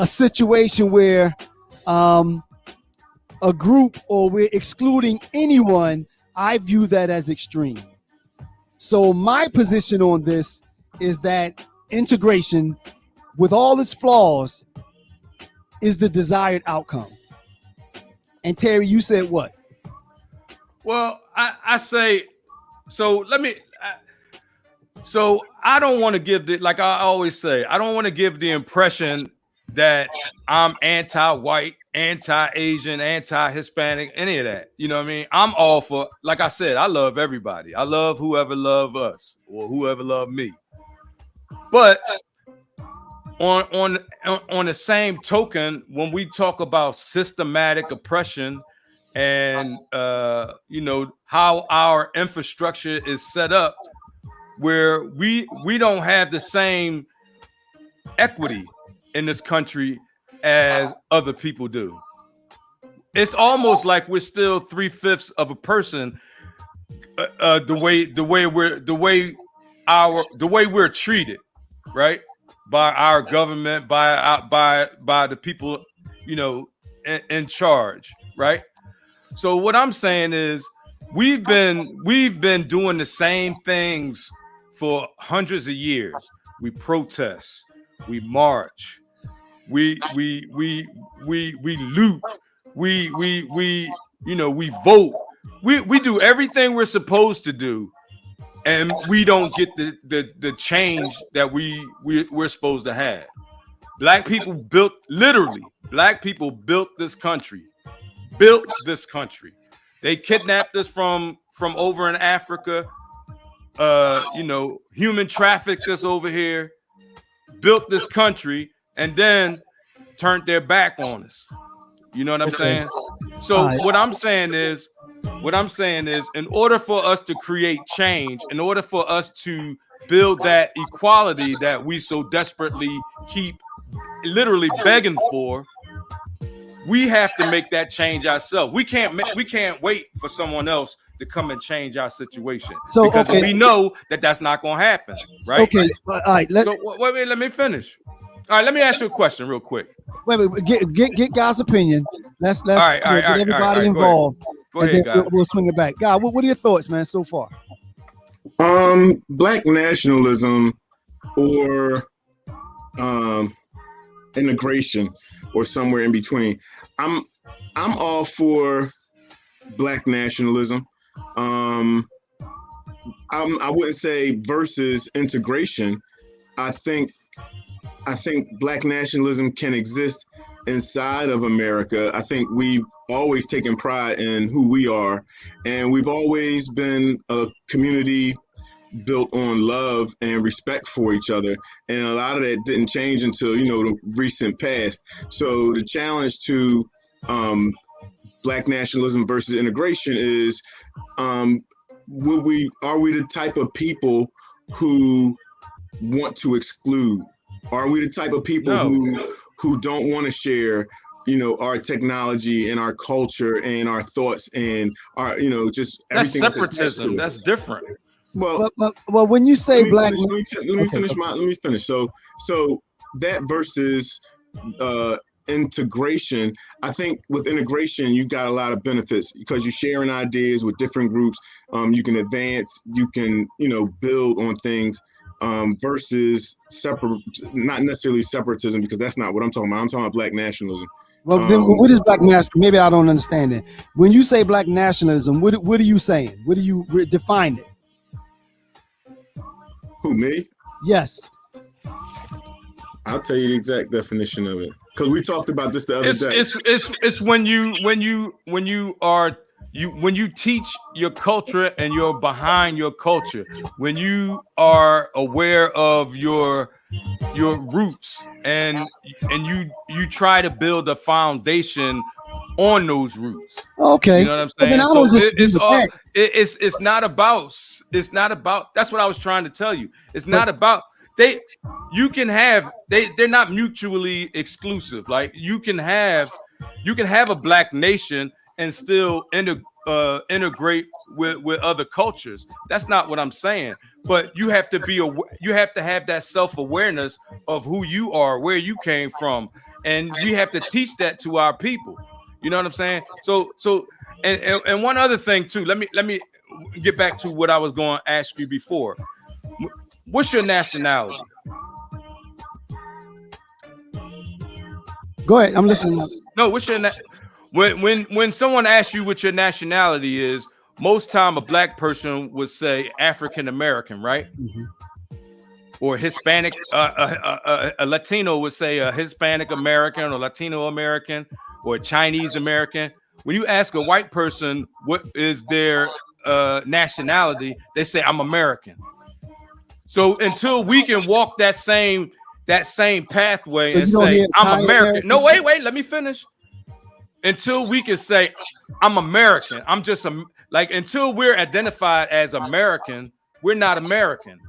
a situation where a group or we're excluding anyone, I view that as extreme. So my position on this is that integration, with all its flaws, is the desired outcome. And Terry, you said what? Well, I say, so let me, so I don't want to give the, like I always say, I don't want to give the impression that I'm anti-white, anti-Asian, anti-Hispanic, any of that. You know what I mean? I'm all for, like I said, I love everybody. I love whoever love us or whoever love me. But on the same token, when we talk about systematic oppression and how our infrastructure is set up, where we don't have the same equity in this country as other people do. It's almost like we're still 3/5 of a person. The way we're treated, right, by our government, by the people, in charge, right. So what I'm saying is, we've been doing the same things for hundreds of years. We protest, we march, we loot, we vote. We do everything we're supposed to do, and we don't get the change that we're supposed to have. Black people built this country. They kidnapped us from over in Africa, human trafficked us over here, built this country, and then turned their back on us. You know what I'm saying? So what I'm saying is, in order for us to create change, in order for us to build that equality that we so desperately keep literally begging for, we have to make that change ourselves. We can't wait for someone else to come and change our situation, because we know that that's not going to happen, right? Okay, all right. Wait, let me finish. All right, let me ask you a question real quick. Wait, get God's opinion. Let's get everybody involved. Go ahead, and then we'll swing it back. God, what are your thoughts, man, so far? Black nationalism or integration, or somewhere in between. I'm all for Black nationalism. I wouldn't say versus integration. I think Black nationalism can exist inside of America. I think we've always taken pride in who we are, and we've always been a community built on love and respect for each other, and a lot of that didn't change until the recent past. So the challenge to Black nationalism versus integration is, are we the type of people who want to exclude? Are we the type of people who don't want to share our technology and our culture and our thoughts and our just everything? That's separatism. That's different. Well, when you say black, let me finish. So that versus integration, I think with integration you got a lot of benefits because you're sharing ideas with different groups. You can advance, you can build on things. Versus not necessarily separatism, because that's not what I'm talking about. I'm talking about Black nationalism. Well, then what is Black nationalism? Maybe I don't understand it. When you say Black nationalism, what are you saying? What do you define it? Who, me? Yes. I'll tell you the exact definition of it, because we talked about this the other day. It's when you teach your culture and you're behind your culture, when you are aware of your roots and you try to build a foundation on those roots. Okay. You know what I'm saying? So it's not about that's what I was trying to tell you. It's not about they're not mutually exclusive. Like you can have a Black nation and still integrate with other cultures. That's not what I'm saying. But you have to have that self-awareness of who you are, where you came from, and we have to teach that to our people. You know what I'm saying? And one other thing too. Let me get back to what I was going to ask you before. What's your nationality? Go ahead, I'm listening. No, what's your when someone asks you what your nationality is, most time a black person would say African American, right? Mm-hmm. Or Hispanic. A Latino would say a Hispanic American or Latino American or Chinese American. When you ask a white person what is their nationality, they say I'm American. So until we can walk that same pathway and say I'm American. No, wait, let me finish. Until we can say I'm American, I'm just until we're identified as American, we're not American.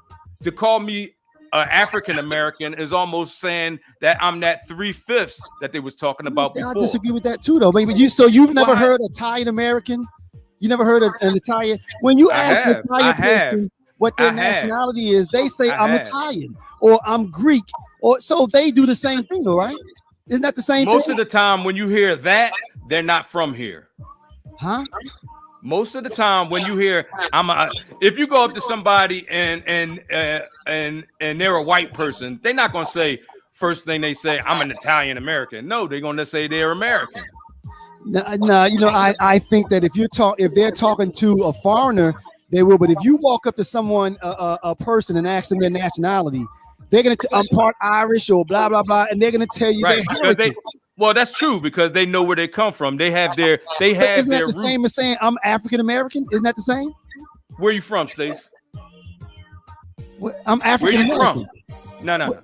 To call me African American is almost saying that I'm that 3/5 that they was talking about before. I disagree with that too, though. Maybe you've never heard Italian American? You never heard of an Italian? When you ask an Italian person what their nationality is, they say I'm Italian or I'm Greek, or so they do the same thing, though, right? Isn't that the same thing? Most of the time when you hear that, they're not from here. Huh? Most of the time when you hear if you go up to somebody and they're a white person, they're not going to say first thing they say I'm an Italian American. No, they're going to say they're American. No, you know, I think that if they're talking to a foreigner, they will. But if you walk up to someone, a person, and ask them their nationality, they're going to I'm part Irish or blah blah blah, and they're going to tell you their heritage. Well, that's true because they know where they come from. They have their Isn't that the same as saying I'm African American? Isn't that the same? Where are you from, Stace? I'm African American. No.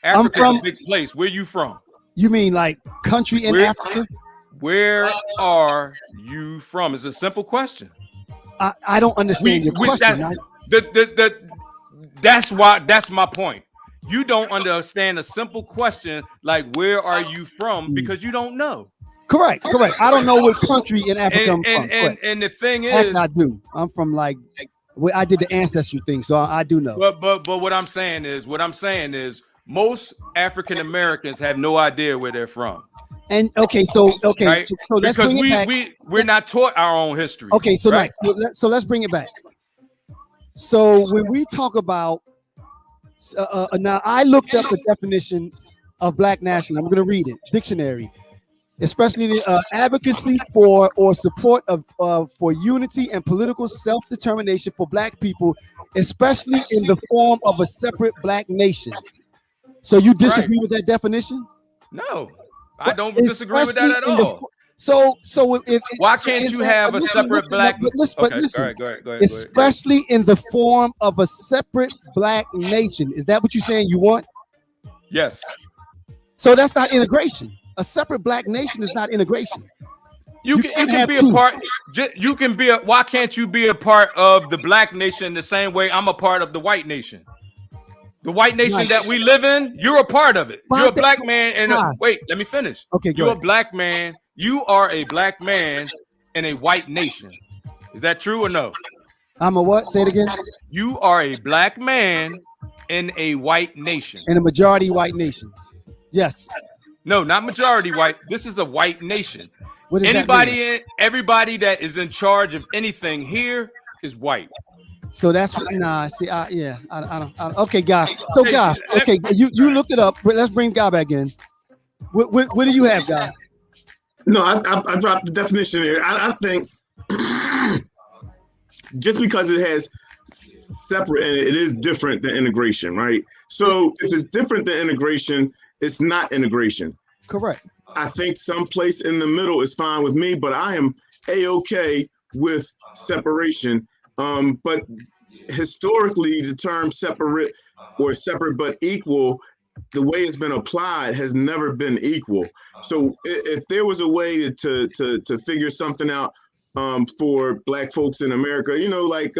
Africa's a big place. Where you from? You mean like country in Africa? Where are you from? It's a simple question. I don't understand your question. That's my point. You don't understand a simple question like where are you from because you don't know. Correct. I don't know what country in Africa I'm from. And the thing is, actually, I do. I'm from I did the ancestry thing, so I do know. But what I'm saying is most African Americans have no idea where they're from. And right? so let's bring it back. We're not taught our own history. Okay, so right? So let's bring it back. So when we talk about now, I looked up the definition of black national. I'm going to read it. Dictionary, especially the advocacy for or support of for unity and political self-determination for black people, especially in the form of a separate black nation. So you disagree with that definition? No, I don't disagree with that at all. Why can't you have a separate black? Listen, go ahead. Especially in the form of a separate black nation. Is that what you're saying you want? Yes. So that's not integration. A separate black nation is not integration. You can be a part. You can be why can't you be a part of the black nation the same way I'm a part of the white nation? The white nation that we live in, you're a part of it. You're a black man. And wait, let me finish. Okay, you're a black man. You are a black man in a white nation. Is that true or no? I'm a what? Say it again. You are a black man in a white nation. In a majority white nation. Yes. No, not majority white. This is a white nation. What does everybody that is in charge of anything here is white. So that's I don't. Okay, Guy. So Guy, okay, you looked it up. But let's bring Guy back in. What do you have, Guy? No, I dropped the definition here. I think just because it has separate in it, it is different than integration, right? So if it's different than integration, it's not integration. Correct. I think someplace in the middle is fine with me, but I am A-okay with separation. But historically, the term separate or separate but equal, the way it's been applied has never been equal. So if there was a way to figure something out for black folks in America, like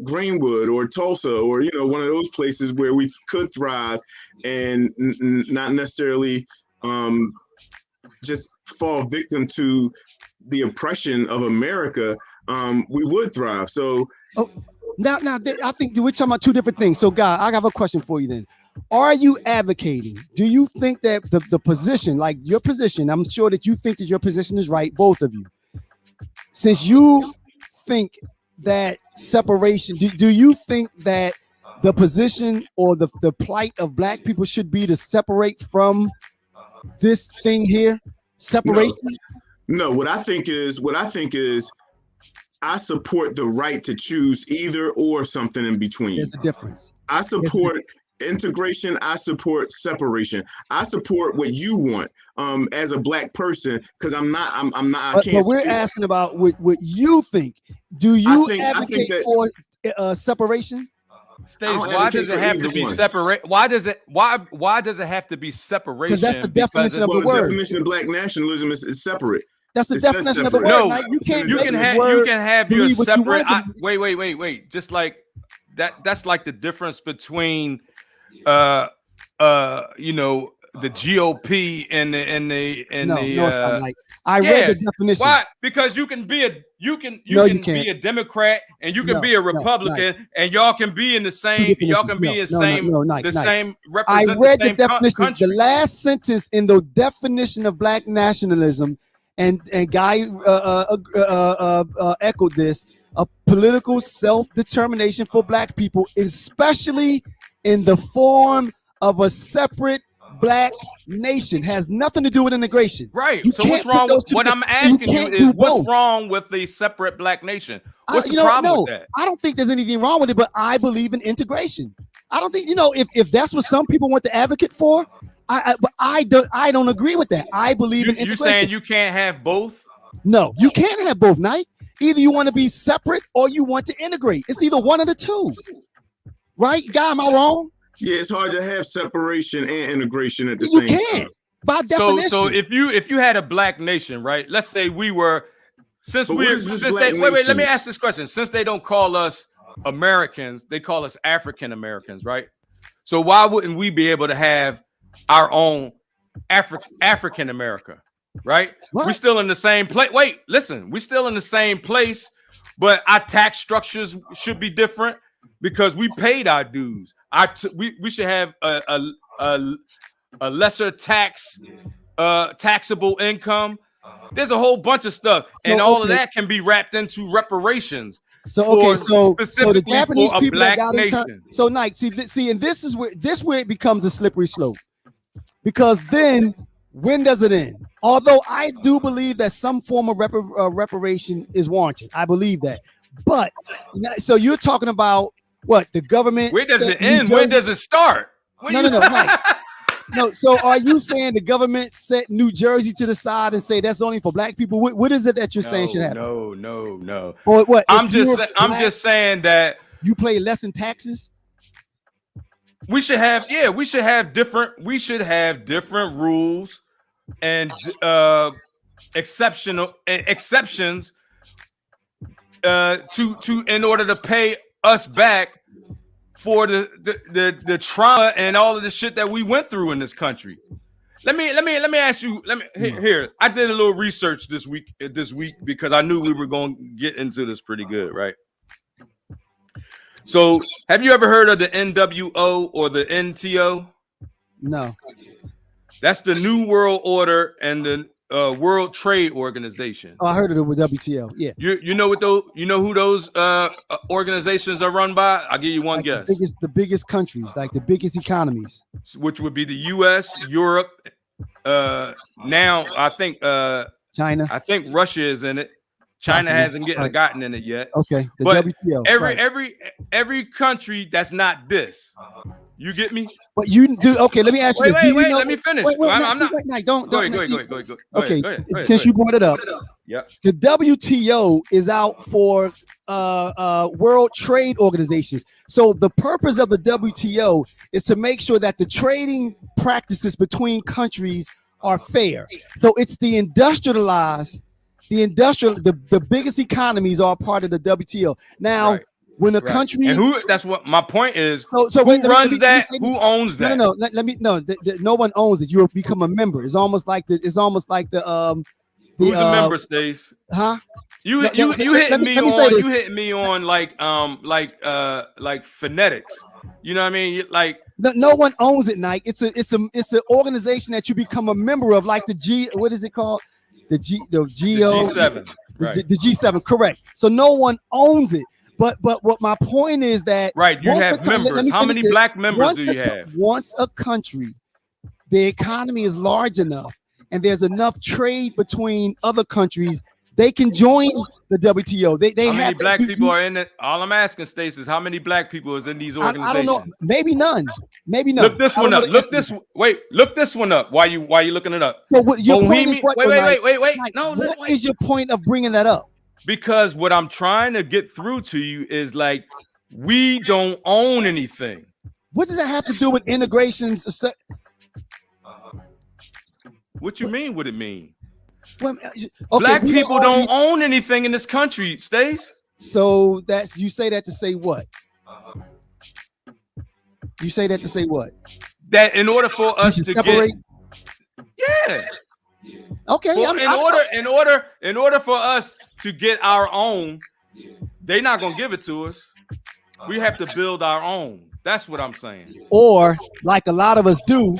Greenwood or Tulsa or, one of those places where we could thrive and not necessarily just fall victim to the oppression of America, we would thrive. So now I think we're talking about two different things. So Guy, I have a question for you then. Are you advocating? Do you think that the position, like your position, I'm sure that you think that your position is right, both of you. Since you think that separation, do you think that the position or the plight of black people should be to separate from this thing here? Separation? No, what I think is I support the right to choose either or something in between. There's a difference. I support integration. I support separation. I support what you want as a black person, because I'm not. But we're asking about what you think. Do you advocate for separation? States, why does it have to be separate? Why does it have to be separation? Because that's the definition of the word. The definition of black nationalism is separate. That's the definition of the word. No, like, you can have your separate. Wait. Just like that. That's like the difference between the GOP and the it's not like, I read the definition. Why? Because you can be a be a Democrat and you can be a Republican and y'all can be in the same. Y'all can be in same represent. I read the definition. Country. The last sentence in the definition of black nationalism, and Guy echoed this: a political self-determination for black people, especially in the form of a separate black nation. Has nothing to do with integration. Right. So what's wrong with what I'm asking you is what's wrong with the separate black nation? What's the problem with that? I don't think there's anything wrong with it, but I believe in integration. I don't think, if that's what some people want to advocate for, but I don't agree with that. I believe in integration. You're saying you can't have both? No, you can't have both, Knight. Either you want to be separate or you want to integrate. It's either one of the two. Right? Guy, am I wrong? Yeah, it's hard to have separation and integration at the same time. By definition. So if you had a black nation, right? Let's say we were, let me ask this question. Since they don't call us Americans, they call us African Americans, right? So why wouldn't we be able to have our own African America, right? What? We're still in the same place. Wait, listen, we're still in the same place, but our tax structures should be different because we paid our dues. We should have a lesser taxable income. There's a whole bunch of stuff, and all of that can be wrapped into reparations. So the Japanese people that got in turn. So Nike, see, and this is where it becomes a slippery slope, because then when does it end? Although I do believe that some form of reparation is warranted, I believe that. But so you're talking about what the government? Where does it end? When does it start? No. No, so are you saying the government set New Jersey to the side and say that's only for black people? What is it that you're saying should happen? No. Or what? I'm just saying that you pay less in taxes. We should have different rules and exceptions to in order to pay us back for the trauma and all of the shit that we went through in this country. Let me ask you. Here. I did a little research this week because I knew we were going to get into this pretty good, right? So, have you ever heard of the NWO or the NTO? No. That's the New World Order and the World Trade Organization. Oh, I heard of it with WTO. Yeah. You know what those? You know who those organizations are run by? I'll give you one guess. The biggest countries, like the biggest economies, which would be the U.S., Europe. Now I think China. I think Russia is in it. China hasn't gotten in it yet. Okay, but WTO, every country that's not this. You get me? But you do. Okay, let me ask you this. Wait, let me finish. Don't. Go ahead. Okay, go ahead. Since you brought it up, the WTO is out for World Trade Organizations. So the purpose of the WTO is to make sure that the trading practices between countries are fair. So it's the biggest economies are part of the WTO. Now. Right. When a country and that's what my point is. So who runs that? Who owns that? No. No one owns it. You become a member. It's almost like the Who's a member, Stace? Huh? You No, no, hitting me let me say on this. you hitting me on like phonetics. You know what I mean? Like No one owns it, Nike. It's an organization that you become a member of, like the G. What is it called? The G7. Right. The G7. Correct. So no one owns it. But what my point is that right, you have members. How many black members do you have? Once a country, the economy is large enough, and there's enough trade between other countries, they can join the WTO. They how have many black people are in it? All I'm asking, Stacey, is how many black people is in these organizations? I don't know. Maybe none. Maybe none. Look this one up. Look this one up. Why you looking it up? So what your point is? Wait. No, what is your point of bringing that up? Because what I'm trying to get through to you is like we don't own anything. What does that have to do with integrations? What you mean? What it mean? Well, okay, black people don't own anything in this country, Stace. So that's you say that to say what? You say that to say what? That in order for us to separate. Yeah. Okay. In order for us to get our own, they're not gonna give it to us. We have to build our own. That's what I'm saying. Or like a lot of us do,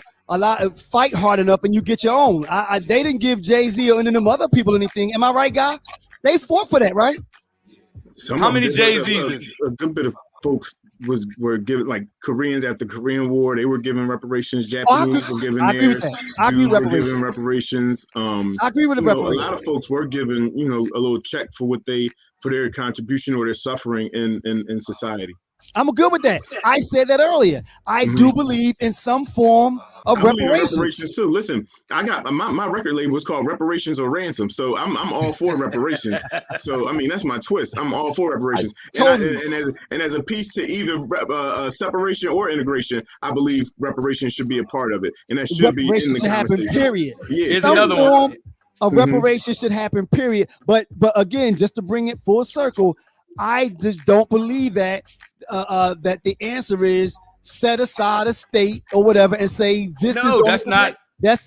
fight hard enough and you get your own. They didn't give Jay-Z or any of them other people anything. Am I right, guy? They fought for that, right? How many Jay-Z's? A good bit of folks were given, like Koreans after the Korean War, they were given reparations. Japanese were given theirs. Jews were given reparations. I agree with the reparations. A lot of folks were given, a little check for their contribution or their suffering in society. I'm good with that. I said that earlier. I do believe in some form of reparations too. Listen, I got my record label is called Reparations or Ransom, so I'm all for reparations. So I mean that's my twist. I'm all for reparations, and as a piece to either separation or integration, I believe reparations should be a part of it, and that should be in the conversation. Period. Yeah, some form of reparations should happen. Period. But again, just to bring it full circle, I just don't believe that the answer is set aside a state or whatever and say this is that's not that's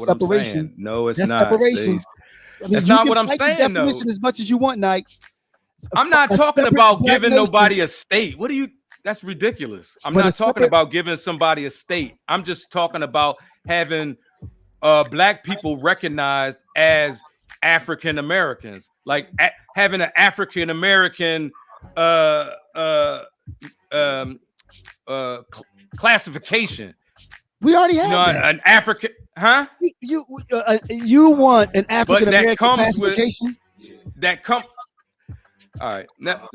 separation. No, it's that's not separation. I mean, that's not what I'm saying. No, as much as you want, Nike. I'm not talking about giving nobody a state. What do you? That's ridiculous. I'm not talking about giving somebody a state. I'm just talking about having black people recognized as African Americans, like having an African American classification. We already have an African, huh? You want an African American classification? All right. Now,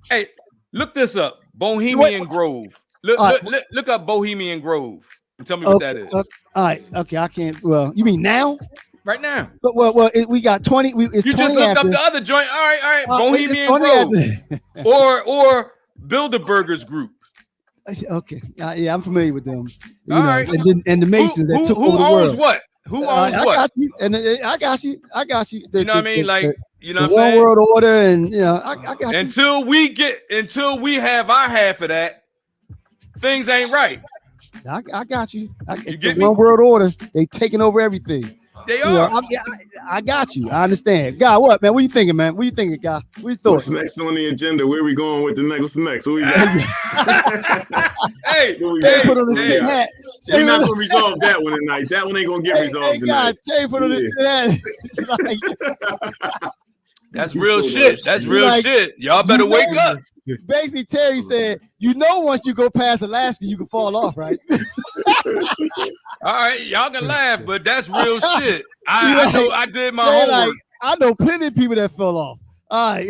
hey, look this up. Bohemian Grove. Look up Bohemian Grove and tell me what that is. All right. Okay. I can't. Well, you mean now? Right now. Well, we got 20. You just looked up the other joint. All right. Bohemian Grove. or Bilderberger's group. Okay. Yeah, I'm familiar with them. All right. And the Masons that took over the world. Who owns what? Who owns what? I got you. You know what I mean? Like, you know what I'm saying? One world order, and I got you. Until we have our half of that, things ain't right. I got you. You get one world order. They taking over everything. They are. I got you. I understand. God, what, man? What you thinking, man? What you thinking, God? What you thought? What's next on the agenda? Where are we going with the next? What's next? What we got? Hey, put on the tin hat. We're not going to resolve that one tonight. That one ain't going to get resolved tonight. God, put on the tin hat. That's real shit. That's real shit. Y'all better wake up. Basically, Terry said, once you go past Alaska, you can fall off, right? All right, y'all can laugh, but that's real shit. I did my homework. I know plenty of people that fell off. All right.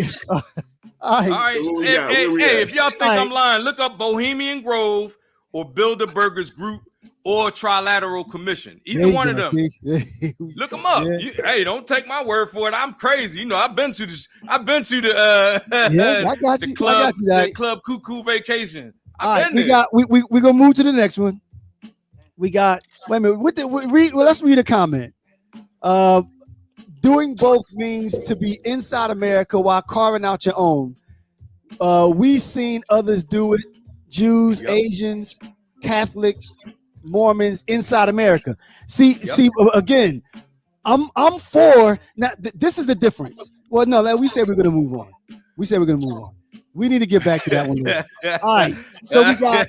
Hey, if y'all think I'm lying, look up Bohemian Grove or Bilderberger's Group or Trilateral Commission. Either one of them. Look them up. Yeah. Hey, don't take my word for it. I'm crazy. I've been to the I got you. The club cuckoo vacation. We're gonna move to the next one. We got wait a minute. Let's read a comment. Doing both means to be inside America while carving out your own. We've seen others do it. Jews, Asians, Catholic, Mormons inside America. See, again, I'm for now. This is the difference. Well, no, we say we're gonna move on. We say we're gonna move on. We need to get back to that one later. All right. So we got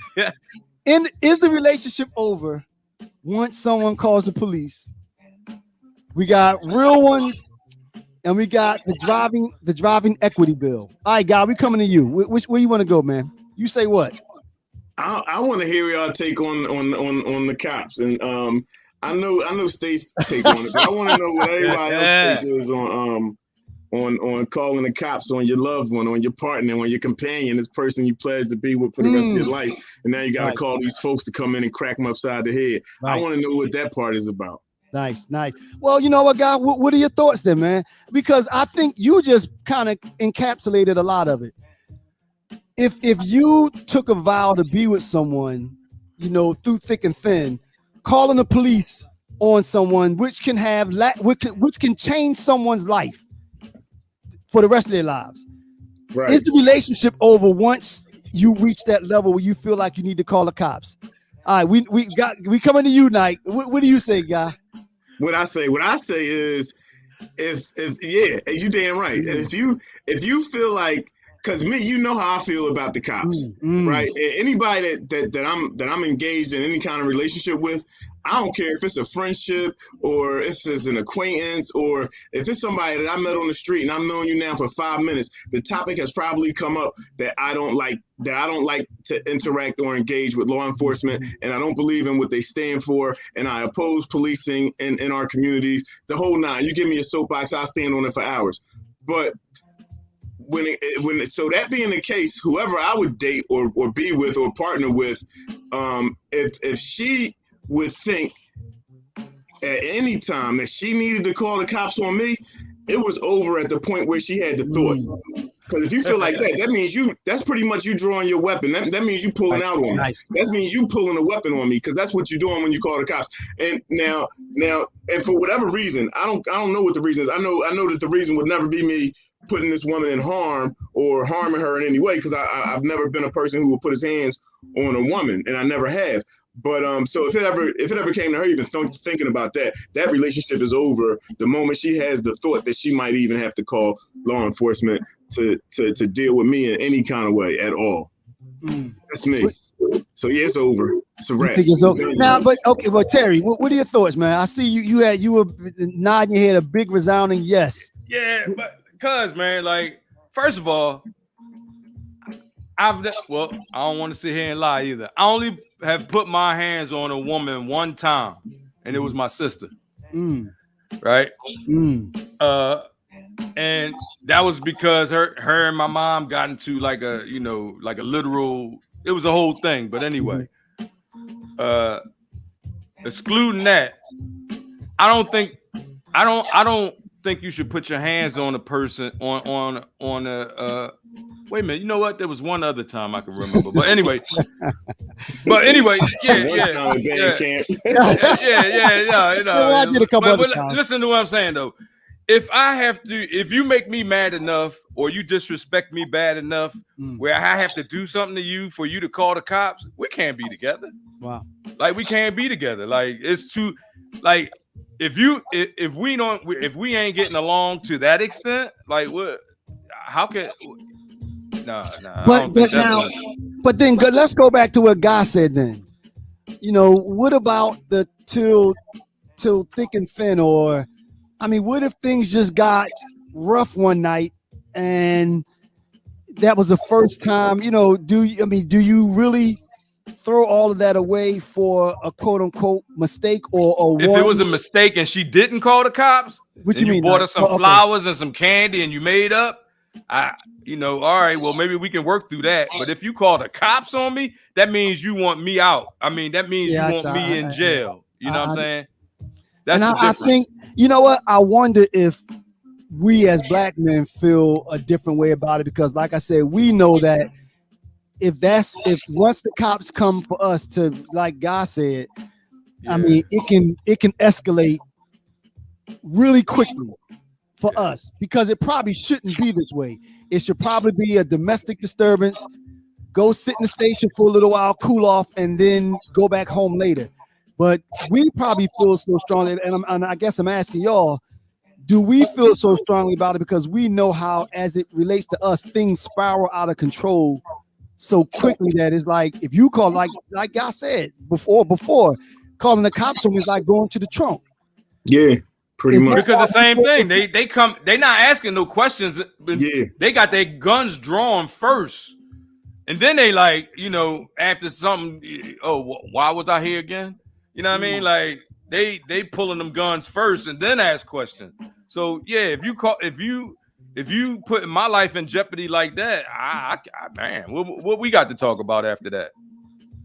is the relationship over once someone calls the police? We got real ones, and we got the driving equity bill. All right, guy, we coming to you. Where you want to go, man? You say what? I want to hear y'all take on the cops, and I know State's take on it, but I want to know what everybody else take is on calling the cops on your loved one, on your partner, on your companion, this person you pledged to be with for the rest of your life, and now you got to call these folks to come in and crack them upside the head. I want to know what that part is about. Nice. Well, you know what, guy? What are your thoughts then, man? Because I think you just kind of encapsulated a lot of it. If you took a vow to be with someone, you know, through thick and thin, calling the police on someone, which can change someone's life for the rest of their lives. Right. Is the relationship over once you reach that level where you feel like you need to call the cops? All right, we coming to you, Knight. What do you say, guy? What I say is you damn right. If you feel like, because me, you know how I feel about the cops, right? Anybody that I'm engaged in any kind of relationship with, I don't care if it's a friendship or if it's an acquaintance or if it's somebody that I met on the street and I've known you now for 5 minutes. The topic has probably come up that I don't like to interact or engage with law enforcement, and I don't believe in what they stand for, and I oppose policing in our communities. The whole nine. You give me a soapbox, I'll stand on it for hours. But so that being the case, whoever I would date or be with or partner with, if she would think at any time that she needed to call the cops on me, it was over at the point where she had the thought. Because if you feel like that means that's pretty much you drawing your weapon. That means you pulling out on me. That means you pulling a weapon on me, because that's what you're doing when you call the cops. And now, and for whatever reason, I don't know what the reason is. I know that the reason would never be me putting this woman in harm or harming her in any way, because I've never been a person who would put his hands on a woman, and I never have. But so if it ever came to her even thinking about that relationship is over the moment she has the thought that she might even have to call law enforcement to deal with me in any kind of way at all. That's me. So yeah, it's over. It's a wrap. Now, but Terry, what are your thoughts, man? I see you were nodding your head a big resounding yes. Yeah, but cuz man, like, first of all, I don't want to sit here and lie either. I only have put my hands on a woman one time, and it was my sister. Right? And that was because her and my mom got into like a literal, it was a whole thing. But anyway, excluding that, I don't think you should put your hands on a person on a wait a minute, you know what? There was one other time I can remember. But anyway. Yeah. I did a couple other times. Listen to what I'm saying though. If you make me mad enough or you disrespect me bad enough where I have to do something to you for you to call the cops, we can't be together. Wow. Like, we can't be together. Like, it's too, like, if we ain't getting along to that extent, like, what? How can? Nah. But then let's go back to what Guy said. Then, you know, what about the till thick and thin? Or, I mean, what if things just got rough one night and that was the first time? You know, do you really throw all of that away for a quote unquote mistake or if it was a mistake and she didn't call the cops? What you mean? Bought her some flowers and some candy and you made up. All right, well, maybe we can work through that. But if you call the cops on me, that means you want me out. I mean, that means you want me in jail. You know what I'm saying? That's the difference. I think, you know what? I wonder if we as black men feel a different way about it, because like I said, we know that if once the cops come for us to, like Guy said, I mean, it can escalate really quickly for us, because it probably shouldn't be this way. It should probably be a domestic disturbance. Go sit in the station for a little while, cool off, and then go back home later. But we probably feel so strongly, and I guess I'm asking y'all, do we feel so strongly about it because we know how, as it relates to us, things spiral out of control so quickly that it's like, if you call, like I said before, calling the cops on me is like going to the trunk. Yeah, pretty much. Because the same thing, they come, they not asking no questions. Yeah. They got their guns drawn first, and then they like, you know, after something, oh, why was I here again? You know what I mean? Like they pulling them guns first and then ask questions. So yeah, if you put my life in jeopardy like that, I man, what we got to talk about after that?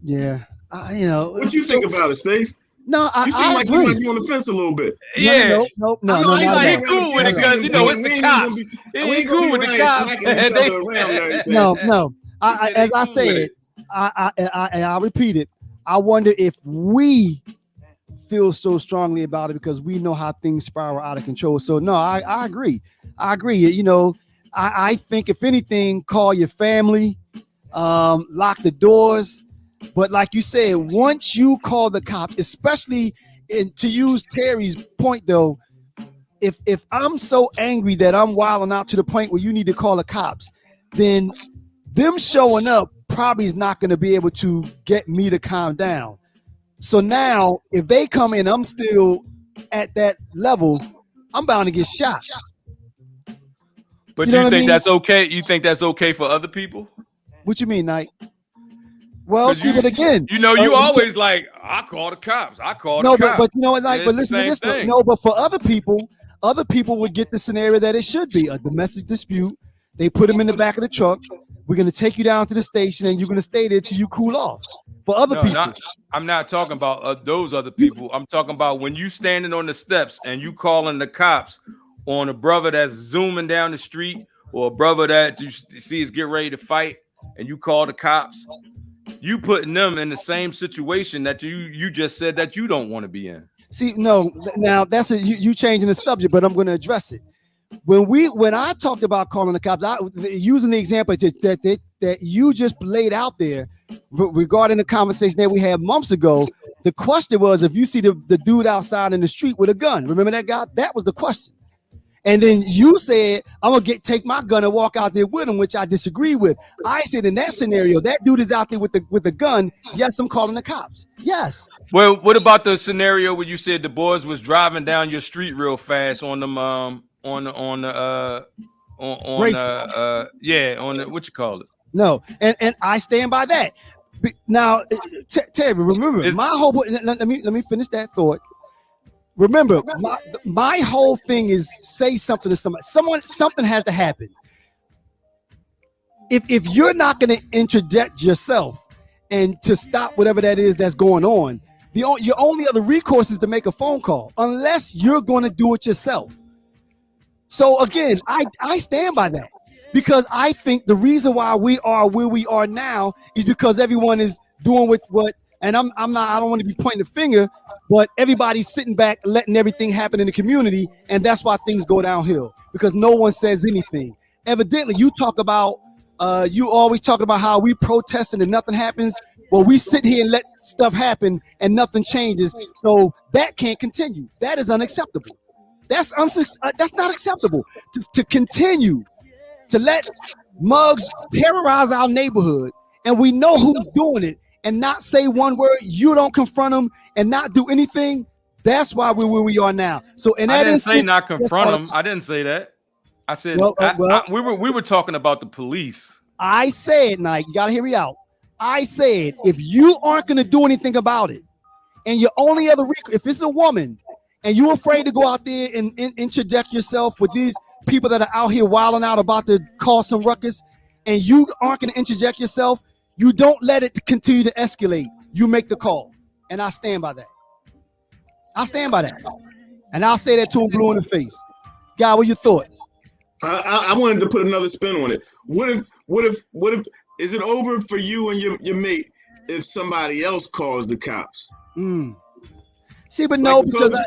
Yeah, you know. What you think about it, Stace? No, you seem I like agree. you might be on the fence a little bit. Yeah, no. He cool with it because you know it's the cops. He cool with the cops. No. As I said, I repeat it. I wonder if we feel so strongly about it because we know how things spiral out of control. So no, I agree. You know, I think if anything, call your family, lock the doors. But like you said, once you call the cop, especially to use Terry's point though, if I'm so angry that I'm wilding out to the point where you need to call the cops, then them showing up probably is not going to be able to get me to calm down. So now, if they come in, I'm still at that level, I'm bound to get shot. But you think that's okay? You think that's okay for other people? What you mean, Knight? Well, see, but again, you know, you always like, I call the cops. I call the cops. But you know what, like, but listen to this. No, but for other people would get the scenario that it should be a domestic dispute. They put them in the back of the truck. We're going to take you down to the station, and you're going to stay there till you cool off. For other people. I'm not talking about those other people. I'm talking about when you standing on the steps and you calling the cops on a brother that's zooming down the street or a brother that you see is getting ready to fight, and you call the cops. You putting them in the same situation that you just said that you don't want to be in. See, no, now that's you changing the subject, but I'm going to address it. When I talked about calling the cops, using the example that you just laid out there regarding the conversation that we had months ago, the question was if you see the dude outside in the street with a gun. Remember that guy? That was the question. And then you said, I'm going to take my gun and walk out there with him, which I disagree with. I said in that scenario, that dude is out there with the gun. Yes, I'm calling the cops. Yes. Well, what about the scenario where you said the boys was driving down your street real fast on them on the what you call it? No, and I stand by that. Now, Terry, remember my whole. Let me finish that thought. Remember, my whole thing is say something to somebody. Something has to happen. If you're not going to interject yourself and to stop whatever that is that's going on, your only other recourse is to make a phone call, unless you're going to do it yourself. So again, I stand by that because I think the reason why we are where we are now is because everyone is doing what and I don't want to be pointing the finger, but everybody's sitting back, letting everything happen in the community, and that's why things go downhill because no one says anything. Evidently, you always talk about how we protesting and nothing happens. Well, we sit here and let stuff happen and nothing changes. So that can't continue. That is unacceptable. That's not acceptable to continue to let mugs terrorize our neighborhood, and we know who's doing it, and not say one word. You don't confront them and not do anything. That's why we're where we are now. So, and I didn't say not confront them. I didn't say that. I said we were talking about the police. I said, now you gotta hear me out. I said if you aren't gonna do anything about it, and your only other if it's a woman. And you're afraid to go out there and interject yourself with these people that are out here wilding out about to cause some ruckus, and you aren't going to interject yourself, you don't let it continue to escalate. You make the call. And I stand by that. I stand by that. And I'll say that to him blue in the face. Guy, what are your thoughts? I wanted to put another spin on it. What if is it over for you and your mate if somebody else calls the cops? See, but no, because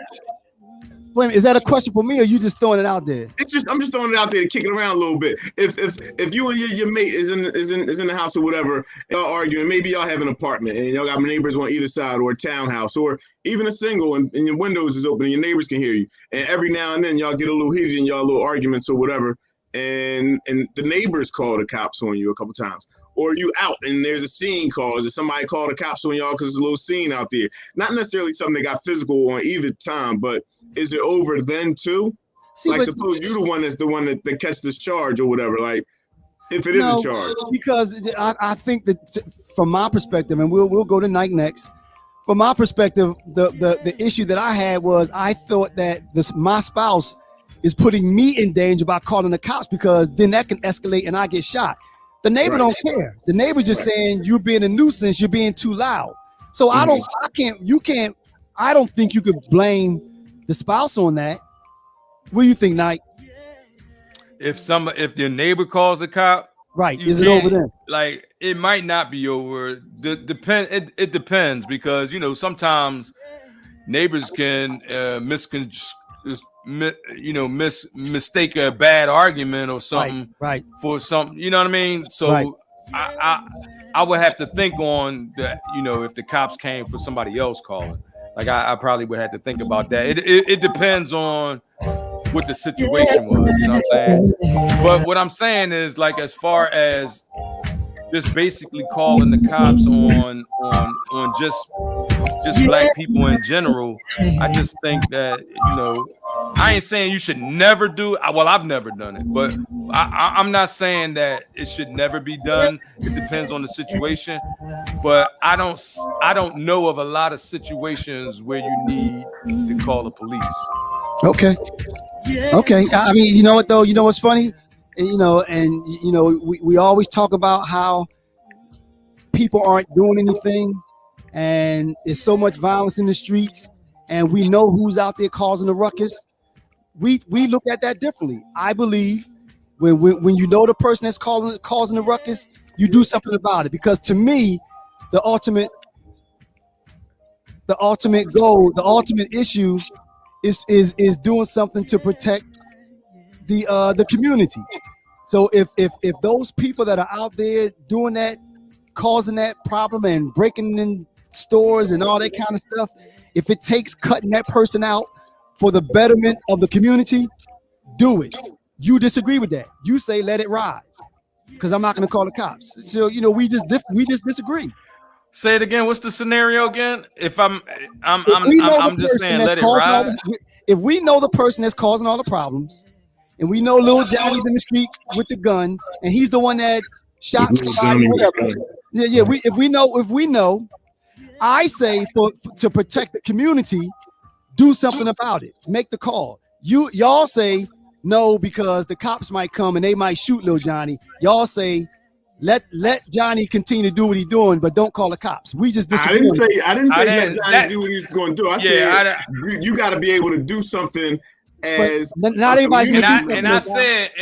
Wait a minute, is that a question for me, or you just throwing it out there? I'm just throwing it out there to kick it around a little bit. If you and your mate is in the house or whatever, y'all arguing, maybe y'all have an apartment and y'all got neighbors on either side, or a townhouse, or even a single, and your windows is open and your neighbors can hear you. And every now and then y'all get a little heated in y'all little arguments or whatever, and the neighbors call the cops on you a couple times. Or you out and there's a scene cause, or somebody called the cops on y'all because there's a little scene out there. Not necessarily something that got physical on either time, but is it over then too? See, like, suppose you're the one that catches this charge or whatever. Like, if it is a charge, because I think that from my perspective, and we'll go to Nike next. From my perspective, the issue that I had was I thought that my spouse is putting me in danger by calling the cops, because then that can escalate and I get shot. The neighbor don't care. The neighbor's just saying you're being a nuisance, you're being too loud. So I don't think you could blame the spouse on that. What do you think, Knight? If your neighbor calls the cop, right? Is it over then? Like, it might not be over. It depends, because sometimes neighbors can mistake a bad argument or something, right, for something. You know what I mean? So right. I would have to think on that. If the cops came for somebody else calling, like I probably would have to think about that. It depends on what the situation was. You know what I'm saying? But what I'm saying is, like, as far as just basically calling the cops on just black people in general, I just think that I ain't saying you should never do it. Well, I've never done it, but I'm not saying that it should never be done. It depends on the situation, but I don't know of a lot of situations where you need to call the police. Okay. I mean, you know what though? You know what's funny? We always talk about how people aren't doing anything, and there's so much violence in the streets, and we know who's out there causing the ruckus. We look at that differently. I believe when you know the person that's causing the ruckus, you do something about it. Because to me, the ultimate goal, the ultimate issue is doing something to protect the community. So if those people that are out there doing that, causing that problem and breaking in stores and all that kind of stuff, if it takes cutting that person out for the betterment of the community, do it. You disagree with that. You say let it ride, because I'm not going to call the cops. So we just disagree. Say it again. What's the scenario again? If I'm just saying let it ride. If we know the person that's causing all the problems, and we know Lil Johnny's in the street with the gun, and he's the one that shot somebody, whatever. Yeah. If we know, I say to protect the community, do something about it. Make the call. Y'all say no because the cops might come and they might shoot Lil Johnny. Y'all say let Johnny continue to do what he's doing, but don't call the cops. We just disagree. I didn't say let Johnny do what he's going to do. I said you got to be able to do something. As not everybody's gonna do something. And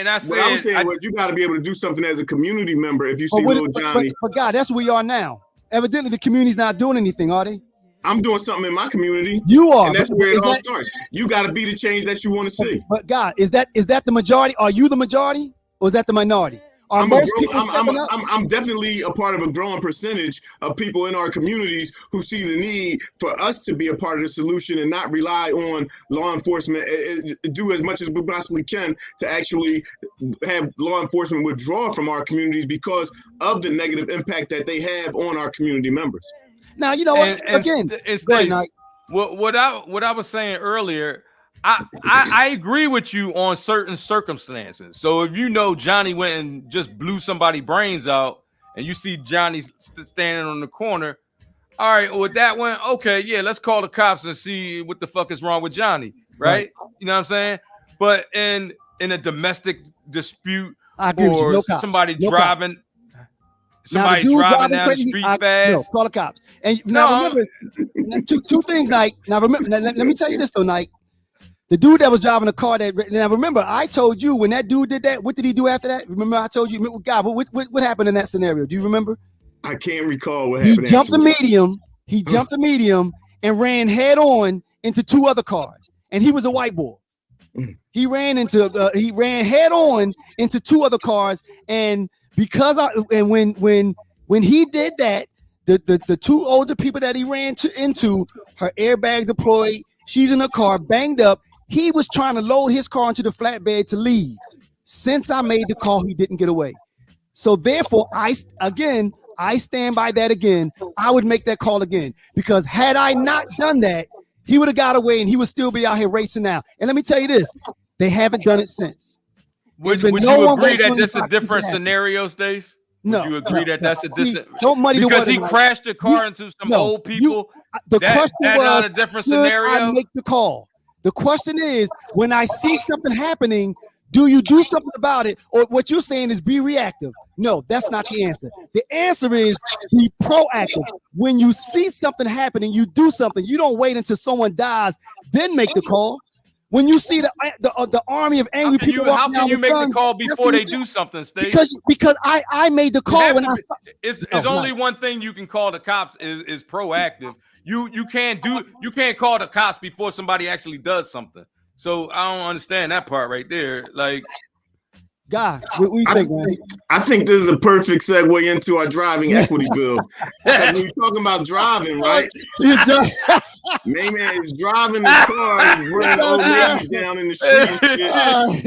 I said what I was saying was you got to be able to do something as a community member if you see Lil Johnny. But God, that's where we are now. Evidently, the community's not doing anything, are they? I'm doing something in my community. You are, and that's where it all starts. You got to be the change that you want to see. But God, is that the majority? Are you the majority, or is that the minority? I'm definitely a part of a growing percentage of people in our communities who see the need for us to be a part of the solution and not rely on law enforcement, do as much as we possibly can to actually have law enforcement withdraw from our communities because of the negative impact that they have on our community members. Now, you know what? What I was saying earlier, I agree with you on certain circumstances. So if Johnny went and just blew somebody's brains out, and you see Johnny standing on the corner, all right, with that one, okay, yeah, let's call the cops and see what the fuck is wrong with Johnny, right? You know what I'm saying? But in a domestic dispute, or somebody driving down the street fast, no, call the cops. And now remember, two things, Nike. Now remember, let me tell you this though, Nike. The dude that was driving the car now remember, I told you when that dude did that, what did he do after that? Remember, I told you, God, what happened in that scenario? Do you remember? I can't recall what happened. He jumped the medium and ran head on into two other cars. and he was a white boy. Mm. He ran head on into two other cars, and when he did that, the two older people that he ran into, her airbag deployed, she's in a car banged up. He was trying to load his car into the flatbed to leave. Since I made the call, he didn't get away. So therefore, I stand by that again. I would make that call again, because had I not done that, he would have got away and he would still be out here racing now. And let me tell you this, they haven't done it since. Would you agree that this is a different scenario, Stace? No. Would you agree that that's a different? Don't muddy the water. Because he crashed the car into some old people. The question was, not a different scenario? I make the call. The question is, when I see something happening, do you do something about it? Or what you're saying is be reactive. No, that's not the answer. The answer is be proactive. When you see something happening, you do something. You don't wait until someone dies, then make the call. When you see the army of angry people, how can you make the call before they do something, Stacey? Because I made the call when it's only one thing you can call the cops is proactive. You can't call the cops before somebody actually does something. So I don't understand that part right there. Like, God, what do you think, man? I think this is a perfect segue into our driving equity bill. When you're talking about driving, right? Main man is driving the car and running old ladies down in the street and shit.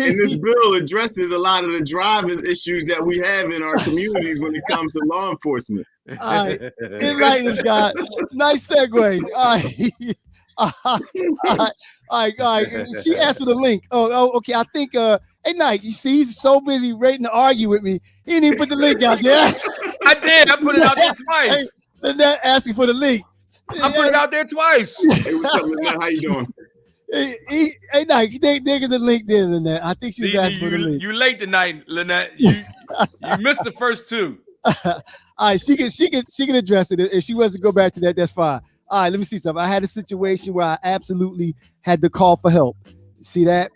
And this bill addresses a lot of the driving issues that we have in our communities when it comes to law enforcement. All right, enlighten this guy. Nice segue. All right. She asked for the link. Oh, okay. I think hey, Nike, you see, he's so busy waiting to argue with me. He didn't even put the link out there. I did. I put it out there twice. Hey, Lynette asking for the link. I put it out there twice. Hey, what's up, Lynette? How you doing? Hey, Nike, there is a link there, Lynette. I think she's asking for the link. You late tonight, Lynette. You missed the first two. All right, she can address it. If she wants to go back to that, that's fine. All right, let me see something. I had a situation where I absolutely had to call for help. See that?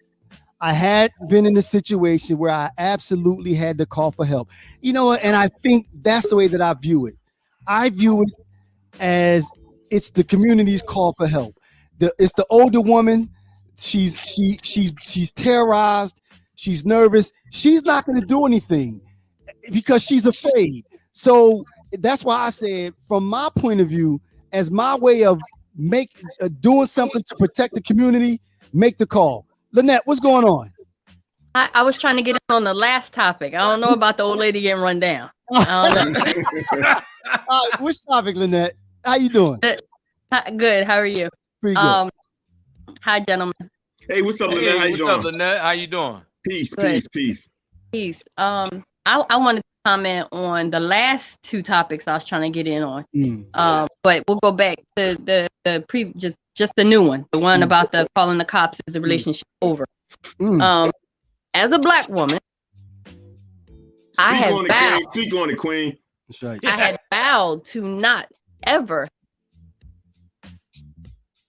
I had been in a situation where I absolutely had to call for help. You know what? And I think that's the way that I view it. I view it as it's the community's call for help. It's the older woman. She's terrorized. She's nervous. She's not going to do anything because she's afraid. So that's why I said, from my point of view, as my way of doing something to protect the community, make the call. Lynette, what's going on? I was trying to get in on the last topic. I don't know about the old lady getting run down. Which topic, Lynette? How you doing? Good. How are you? Pretty good. Hi, gentlemen. Hey, what's up, Lynette? How you doing? What's up, Lynette? How you doing? Peace. Peace. I wanted to comment on the last two topics I was trying to get in on. But we'll go back to the just the new one, the one about the calling the cops is the relationship over. As a Black woman, Speak on it, Queen. That's right. I had vowed to not ever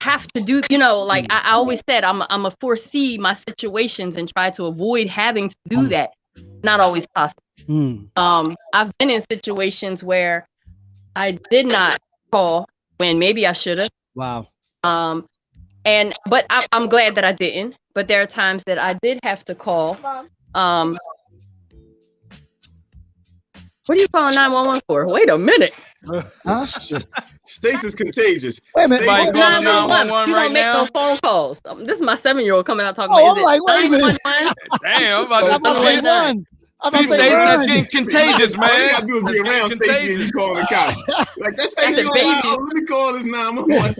have to do, like I always said, I'm a foresee my situations and try to avoid having to do that. Not always possible. I've been in situations where I did not call when maybe I should have. Wow. But I'm glad that I didn't. But there are times that I did have to call. What are you calling 911 for? Wait a minute. Huh? Stacey's contagious. Wait a minute. Somebody calling 911. You right don't make now? no phone calls. This is my 7-year-old coming out talking Oh, about. I'm like, wait a minute. Damn, I'm I'm about about to to say say run. See, Stacey, that's getting contagious, man. All you gotta do is be around Stacey and you call the cops. Like, that's Stacey. Let me call this 911.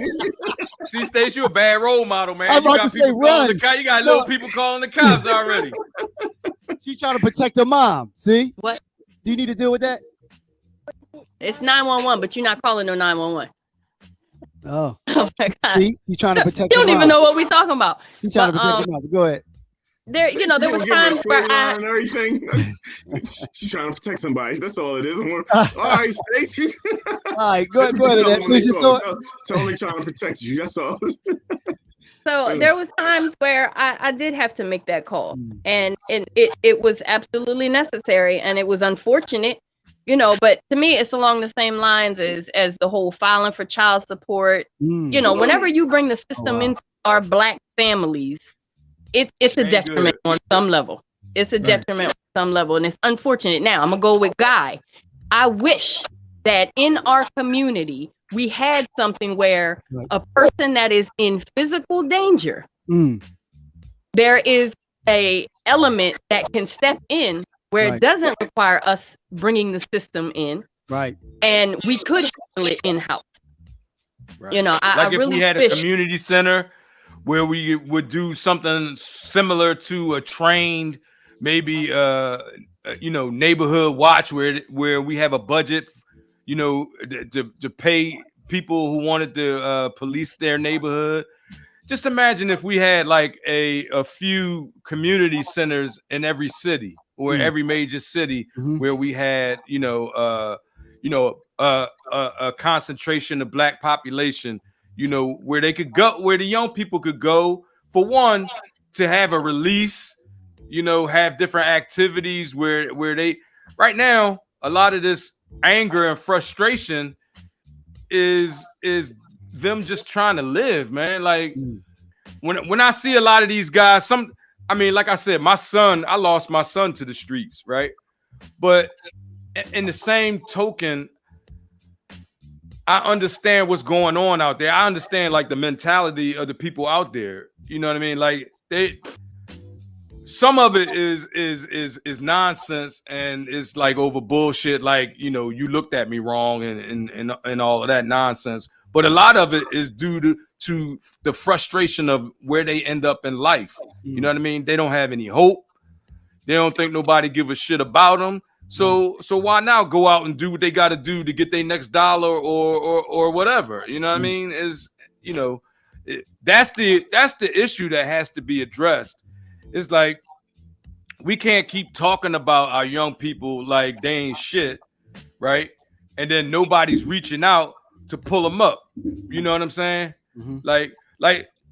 See, Stacey, you a bad role model, man. I'm You about got to say people calling run. the cops. You got little people calling the cops already. She's trying to protect her mom. See? What? Do you need to deal with that? It's 911, but you're not calling no 911. Oh. Oh my God. See? She's trying to protect You her don't mom. even know what we're talking about. She's trying to protect her mom. Go ahead. There was times where and everything. She's trying to protect somebody. That's all it is. All right, Stacey. All right, go ahead. Finish your thought. Totally trying to protect you. That's all. So there was times where I did have to make that call, and it was absolutely necessary, and it was unfortunate, but to me, it's along the same lines as the whole filing for child support. Whenever you bring the system into our Black families, it's a detriment on some level. It's a detriment on some level, and it's unfortunate. Now I'm gonna go with Guy. I wish that in our community we had something where a person that is in physical danger, there is a element that can step in where it doesn't require us bringing the system in, and we could handle it in-house. You know, I if really we had wish a community center where we would do something similar to a trained, maybe neighborhood watch where we have a budget, to pay people who wanted to police their neighborhood. Just imagine if we had like a few community centers in every city or every major city where we had a concentration of Black population, where they could go, where the young people could go, for one, to have a release, have different activities where they, right now, a lot of this anger and frustration is them just trying to live, man. Like when I see a lot of these guys, like I said, I lost my son to the streets, right? But in the same token, I understand what's going on out there. I understand like the mentality of the people out there. You know what I mean? Like some of it is nonsense and it's like over bullshit. Like, you looked at me wrong and all of that nonsense. But a lot of it is due to the frustration of where they end up in life. You know what I mean? They don't have any hope. They don't think nobody give a shit about them. So why now go out and do what they got to do to get their next dollar or whatever? You know what I mean? That's the issue that has to be addressed. It's like we can't keep talking about our young people like they ain't shit, right? And then nobody's reaching out to pull them up. You know what I'm saying? Like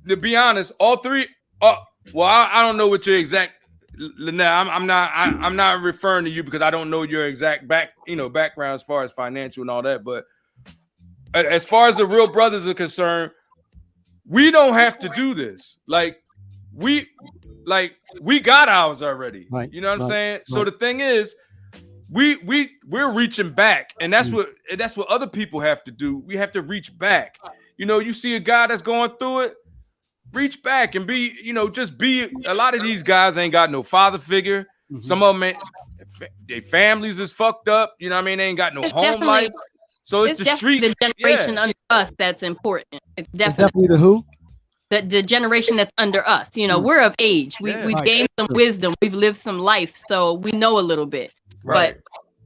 to be honest, all three. I don't know what your exact. Now I'm not referring to you because I don't know your exact background as far as financial and all that. But as far as the real brothers are concerned, we don't have to do this. We got ours already. You know what I'm saying? So the thing is, we're reaching back, and that's what other people have to do. We have to reach back. You see a guy that's going through it, reach back and be, just be. A lot of these guys ain't got no father figure. Some of them, their families is fucked up. You know what I mean? They ain't got no home life. So it's the street. The generation under us that's important. It's definitely the who? The generation that's under us. We're of age. We've gained some wisdom. We've lived some life, so we know a little bit. Right.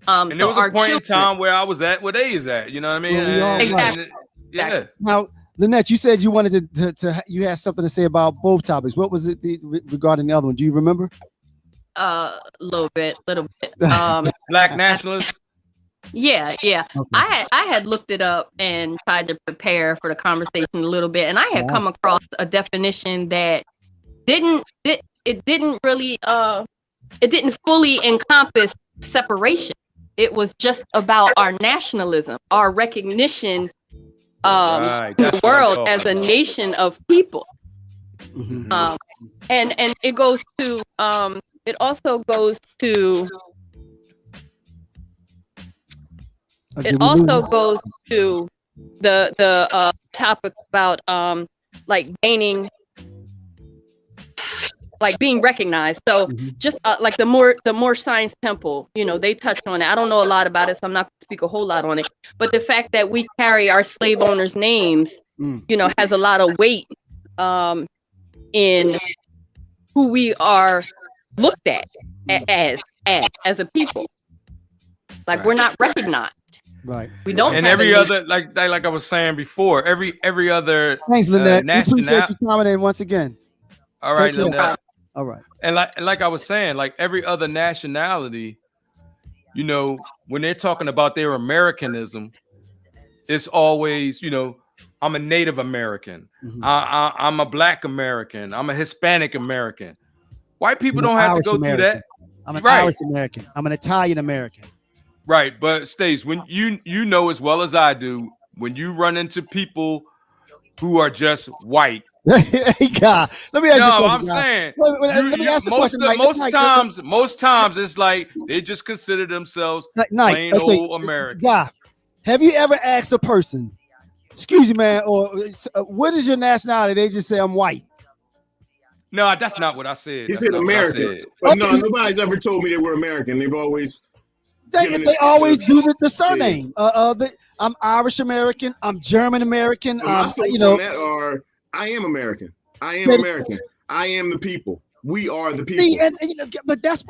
But and there was a point in time where I was at where they is at. You know what I mean? Exactly. Yeah. Now, Lynette, you said you wanted to you had something to say about both topics. What was it regarding the other one? Do you remember? Little bit. Black nationalists. Yeah. Okay. I had looked it up and tried to prepare for the conversation a little bit, and I had come across a definition that didn't fully encompass separation. It was just about our nationalism, our recognition in the world as a nation of people. And it goes to it also goes to the topic about gaining, being recognized. So just the more Science Temple, they touched on it. I don't know a lot about it, so I'm not going to speak a whole lot on it. But the fact that we carry our slave owners' names, has a lot of weight in who we are looked at as a people. We're not recognized. Right. We don't. And every other, like I was saying before, every other. Thanks, Lynette. We appreciate you coming in once again. All right, Lynette. All right. And like I was saying, like every other nationality, when they're talking about their Americanism, it's always, I'm a Native American. I'm a Black American. I'm a Hispanic American. White people don't have to go through that. I'm an Irish American. I'm an Italian American. Right, but Stace, when you know as well as I do, when you run into people who are just white Hey, God, let me ask you a No, question, I'm guys. saying Let me ask you a question. most times it's like they just consider themselves Night. plain Okay, old American. guy, have you ever asked a person, "Excuse me, man," or "What is your nationality?" They just say, "I'm white." No, that's not what I said. He That's said not American, what I said. but no, Okay. nobody's ever told me they were American. They've always given They it always do the yeah. surname. I'm Irish American. I'm German American. But my thoughts You know, on that are: I am American. I am said- American. I am the people. We are the see, people. and you know, but that's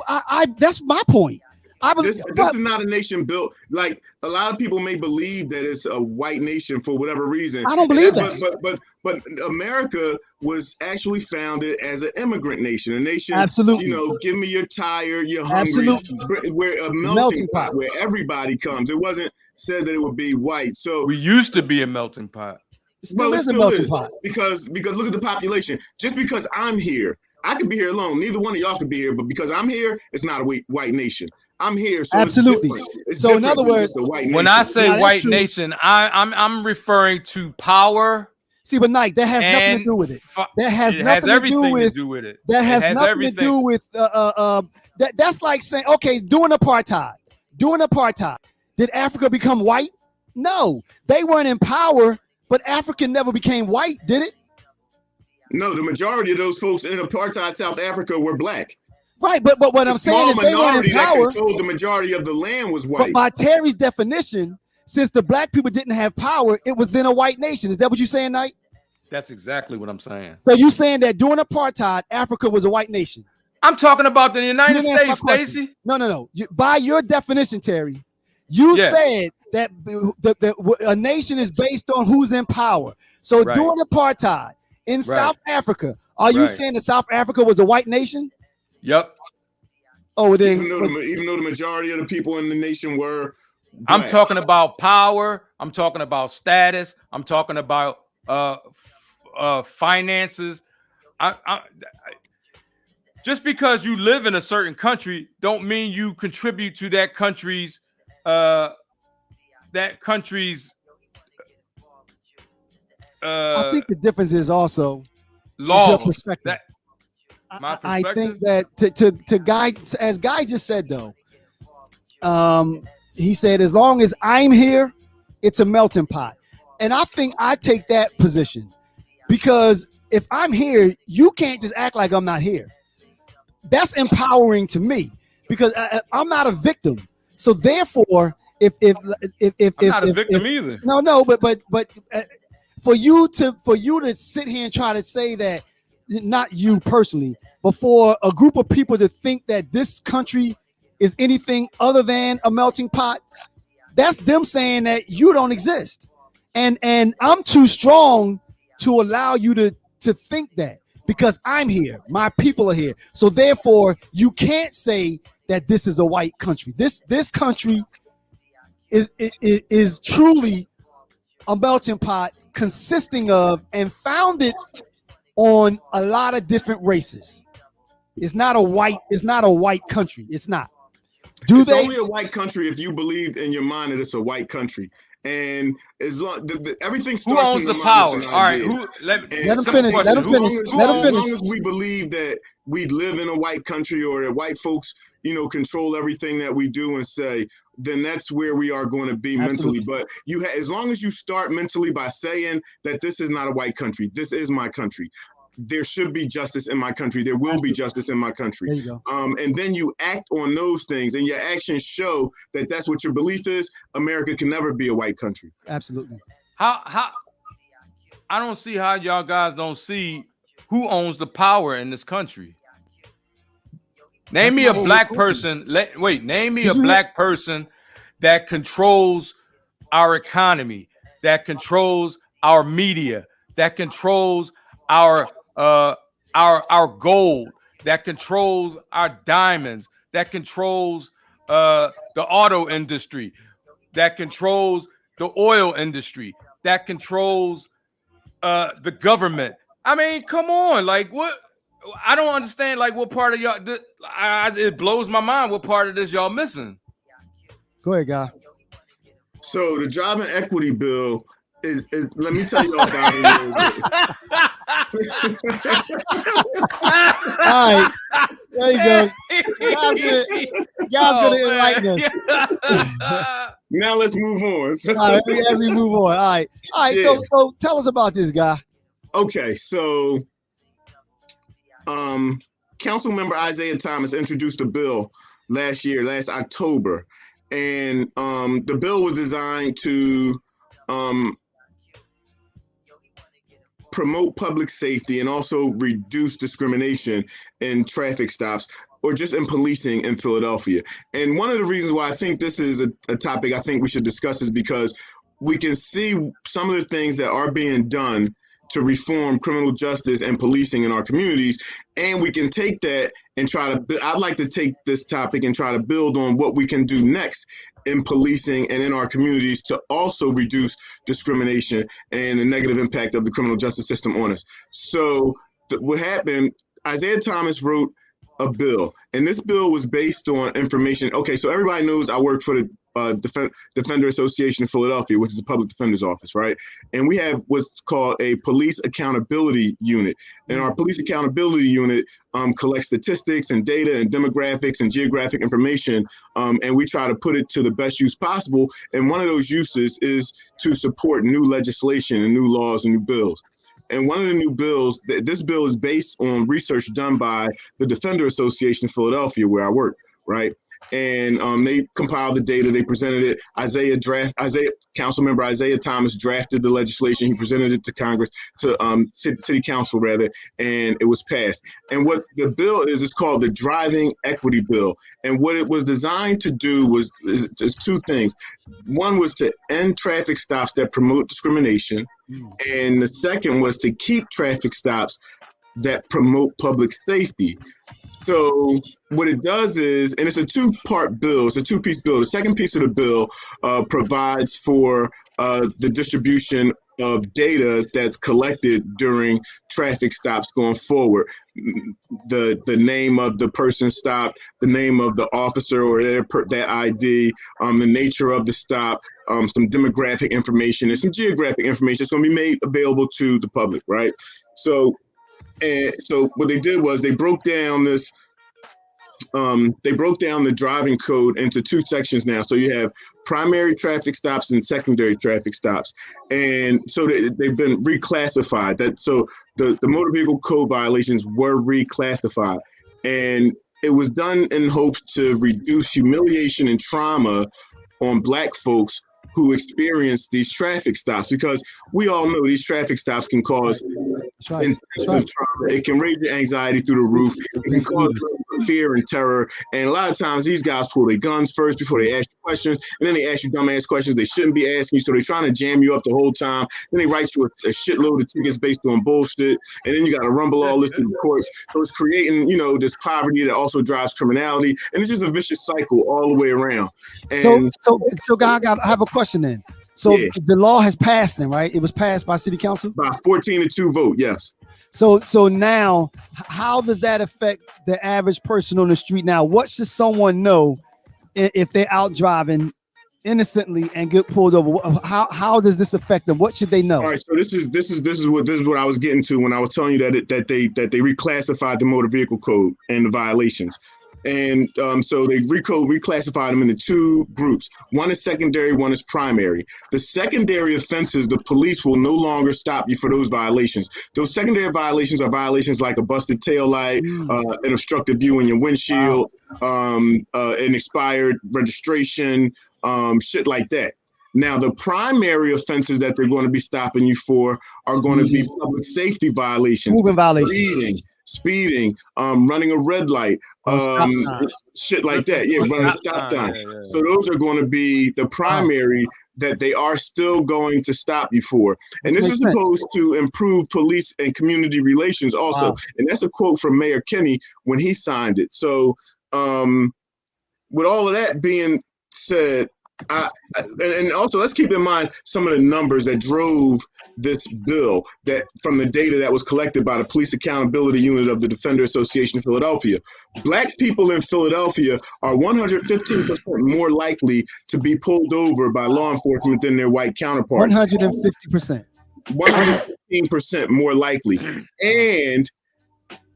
that's my point. I believe This is not a nation built like a lot of people may believe that it's a white nation for whatever reason. I don't believe that. But America was actually founded as an immigrant nation, a nation. Absolutely. You know, give me your tired, you're hungry. Absolutely. We're a melting pot where everybody comes. It wasn't said that it would be white. So We used to be a melting pot. It still is a melting pot. because look at the population. Just because I'm here, I could be here alone. Neither one of y'all could be here, but because I'm here, it's not a white nation. I'm here, so absolutely. It's so different in other words, the white when nation. I say white nation, I'm referring to power. See, but Nike, that has nothing to do with it. That has nothing to do with it. That has nothing to do with that's like saying, okay, doing apartheid. Did Africa become white? No, they weren't in power, but Africa never became white, did it? No, the majority of those folks in apartheid South Africa were black. Right, but what I'm saying is they weren't in power. That controlled the majority of the land was white. But by Terry's definition, since the black people didn't have power, it was then a white nation. Is that what you're saying, Knight? That's exactly what I'm saying. So you saying that during apartheid, Africa was a white nation? I'm talking about the United States, Stacey. No. By your definition, Terry, you said that a nation is based on who's in power. So during apartheid in South Africa, are you saying that South Africa was a white nation? Yep. Oh, then even though the majority of the people in the nation were black. I'm talking about power. I'm talking about status. I'm talking about finances. Just because you live in a certain country don't mean you contribute to that country's I think the difference is also law your perspective. My perspective. I think that to Guy, as Guy just said though, he said as long as I'm here, it's a melting pot, and I think I take that position because if I'm here, you can't just act like I'm not here. That's empowering to me because I'm not a victim. So therefore, if I'm not a victim either. No, but for you to sit here and try to say that, not you personally, but for a group of people to think that this country is anything other than a melting pot, that's them saying that you don't exist. And I'm too strong to allow you to think that because I'm here, my people are here. So therefore, you can't say that this is a white country. This country is truly a melting pot consisting of and founded on a lot of different races. It's not a white country. It's not. It's only a white country if you believe in your mind that it's a white country. And as long everything starts who owns from the power. All right, let him finish. As long as we believe that we live in a white country or that white folks, control everything that we do and say, then that's where we are going to be mentally. But as long as you start mentally by saying that this is not a white country, this is my country. There should be justice in my country. There will be justice in my country. There you go. And then you act on those things and your actions show that that's what your belief is. America can never be a white country. Absolutely. How I don't see how y'all guys don't see who owns the power in this country. Name me a black person. Name me a black person that controls our economy, that controls our media, that controls our gold, that controls our diamonds, that controls the auto industry, that controls the oil industry, that controls the government. I mean, come on, like what? I don't understand. Like, what part of y'all? It blows my mind. What part of this y'all missing? Go ahead, Guy. So the job and equity bill let me tell you all about it a little bit. All right, there you go. Y'all gonna enlighten us. Now let's move on. All right, as we move on. All right. Yeah. So tell us about this guy. Okay, so Council Member Isaiah Thomas introduced a bill last October, and the bill was designed to promote public safety and also reduce discrimination in traffic stops or just in policing in Philadelphia. And one of the reasons why I think this is a topic I think we should discuss is because we can see some of the things that are being done to reform criminal justice and policing in our communities. And we can take that and I'd like to take this topic and try to build on what we can do next in policing and in our communities to also reduce discrimination and the negative impact of the criminal justice system on us. So what happened, Isaiah Thomas wrote a bill, and this bill was based on information. Okay, so everybody knows I work for the Defender Association of Philadelphia, which is the public defender's office, right? And we have what's called a police accountability unit. And our police accountability unit collects statistics and data and demographics and geographic information, and we try to put it to the best use possible. And one of those uses is to support new legislation and new laws and new bills. And one of the new bills, this bill is based on research done by the Defender Association of Philadelphia, where I work, right? And they compiled the data, they presented it. Councilmember Isaiah Thomas drafted the legislation. He presented it to Congress, to City Council rather, and it was passed. And what the bill is called the Driving Equity Bill. And what it was designed to do is two things. One was to end traffic stops that promote discrimination. And the second was to keep traffic stops that promote public safety. So what it does is, and it's a two-part bill, it's a two-piece bill. The second piece of the bill provides for the distribution of data that's collected during traffic stops going forward. The name of the person stopped, the name of the officer or their ID, the nature of the stop, some demographic information and some geographic information that's going to be made available to the public, right? So what they did was they broke down the driving code into two sections now. So you have primary traffic stops and secondary traffic stops. And so they've been reclassified. So the motor vehicle code violations were reclassified. And it was done in hopes to reduce humiliation and trauma on Black folks who experience these traffic stops, because we all know these traffic stops can cause intensive trauma. It can raise your anxiety through the roof. It can cause fear and terror. And a lot of times these guys pull their guns first before they ask you questions, and then they ask you dumbass questions they shouldn't be asking you. So they're trying to jam you up the whole time. Then they write you a shitload of tickets based on bullshit, and then you got to rumble all this through the courts. So it's creating, this poverty that also drives criminality, and it's just a vicious cycle all the way around. And so I have a question then. So yeah. The law has passed then, right? It was passed by City Council? By 14-2 vote, yes. So now, how does that affect the average person on the street now? What should someone know if they're out driving innocently and get pulled over? How does this affect them? What should they know? All right, so this is what I was getting to when I was telling you that they reclassified the motor vehicle code and the violations. And so they reclassified them into two groups. One is secondary, one is primary. The secondary offenses, the police will no longer stop you for those violations. Those secondary violations are violations like a busted taillight, an obstructed view in your windshield, an expired registration, shit like that. Now, the primary offenses that they're going to be stopping you for are going to be public safety violations, moving violations, speeding, running a red light, shit like that. Yeah, running a stop sign. Yeah. So those are going to be the primary that they are still going to stop you for. And this is supposed to improve police and community relations also. Wow. And that's a quote from Mayor Kenny when he signed it. So with all of that being said, And also let's keep in mind some of the numbers that drove this bill, that from the data that was collected by the Police Accountability Unit of the Defender Association of Philadelphia. Black people in Philadelphia are 115% more likely to be pulled over by law enforcement than their white counterparts. 150%. 115% more likely. And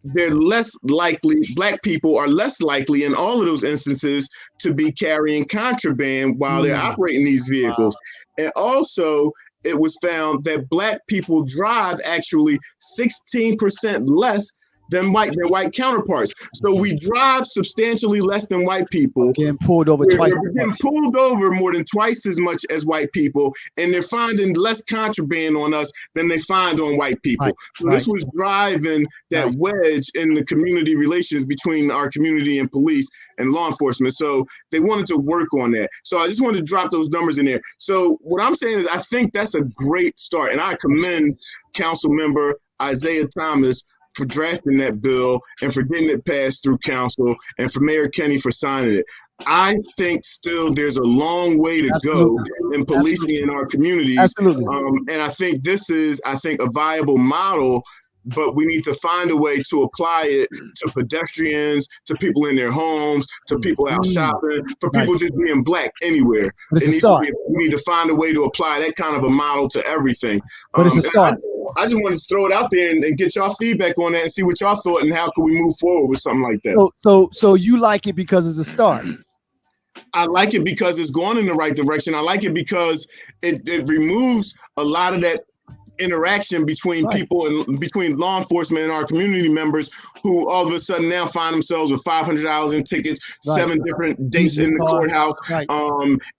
they're less likely, black people are less likely in all of those instances to be carrying contraband while they're operating these vehicles. Wow. And also, it was found that black people drive actually 16% less than their white counterparts. So we drive substantially less than white people. Getting pulled over twice. We're getting pulled over more than twice as much as white people, and they're finding less contraband on us than they find on white people. Right. So this was driving that wedge in the community relations between our community and police and law enforcement. So they wanted to work on that. So I just wanted to drop those numbers in there. So what I'm saying is I think that's a great start, and I commend Council Member Isaiah Thomas for drafting that bill and for getting it passed through council, and for Mayor Kenny for signing it. I think still there's a long way to go in policing in our communities. Absolutely. And I think this is, a viable model, but we need to find a way to apply it to pedestrians, to people in their homes, to people out shopping, for people just being black anywhere. But it's a start. We need to find a way to apply that kind of a model to everything. But it's a start. I just wanted to throw it out there and get y'all feedback on that and see what y'all thought and how can we move forward with something like that. So you like it because it's a start. I like it because it's going in the right direction. I like it because it removes a lot of that interaction between people and between law enforcement and our community members, who all of a sudden now find themselves with $500 in tickets, 7 different dates in the courthouse,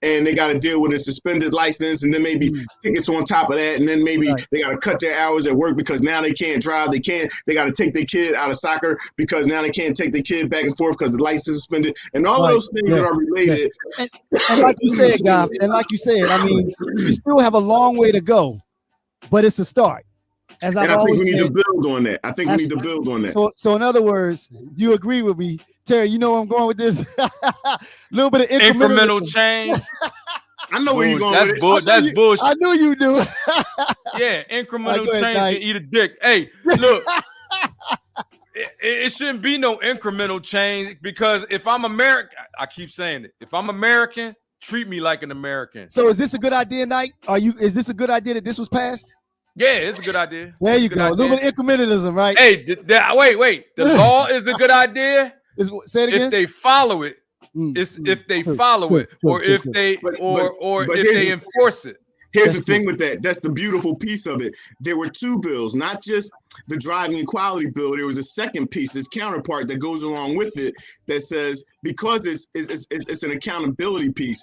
and they got to deal with a suspended license, and then maybe tickets on top of that, and then maybe they got to cut their hours at work because now they can't drive. They got to take their kid out of soccer because now they can't take their kid back and forth because the license is suspended, and all of those things that are related. And like you said, Guy, I mean, we still have a long way to go. But it's a start. And I think we need to build on that. We need to build on that. So in other words, you agree with me, Terry? You know where I'm going with this? A little bit of incremental change. I know where you're going with it. That's bullshit. I knew you do. Yeah, incremental change can eat a dick. Hey, look, it shouldn't be no incremental change, because if I'm American, I keep saying it. If I'm American, treat me like an American. So is this a good idea, Knight? Is this a good idea that this was passed? Yeah, it's a good idea. There you go. A little bit of incrementalism, right? Hey, wait. The law is a good idea. Say it again. If they follow it, if they follow it, or if they enforce it. Here's the thing with that. That's the beautiful piece of it. There were 2 bills, not just the driving equality bill. There was a second piece, this counterpart that goes along with it, that says, because it's an accountability piece,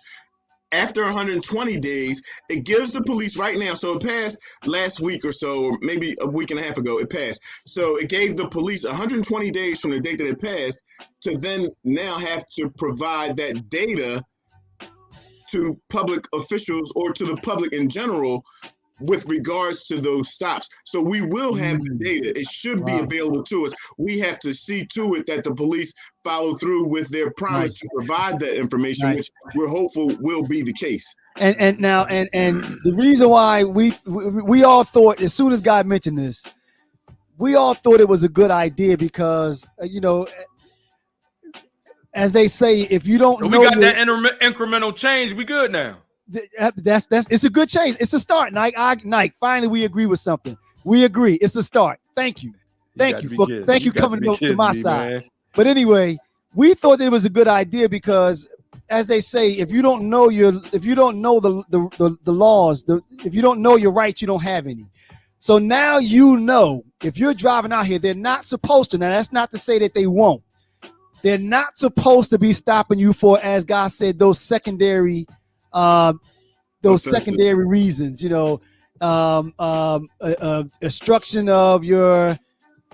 after 120 days, it gives the police right now. So it passed last week or so, or maybe a week and a half ago, it passed. So it gave the police 120 days from the date that it passed to then now have to provide that data to public officials or to the public in general with regards to those stops. So we will have the data. It should be available to us. We have to see to it that the police follow through with their promise to provide that information, which we're hopeful will be the case. And the reason why we all thought, as soon as God mentioned this, we all thought it was a good idea because, as they say, if you don't know, we got that incremental change, we good now. It's a good change. It's a start. Nike, finally we agree with something. We agree. It's a start. Thank you coming to my side. Man. But anyway, we thought that it was a good idea because, as they say, if you don't know the laws, if you don't know your rights, you don't have any. So now if you're driving out here, they're not supposed to. Now that's not to say that they won't. They're not supposed to be stopping you for, as God said, those secondary reasons, obstruction of your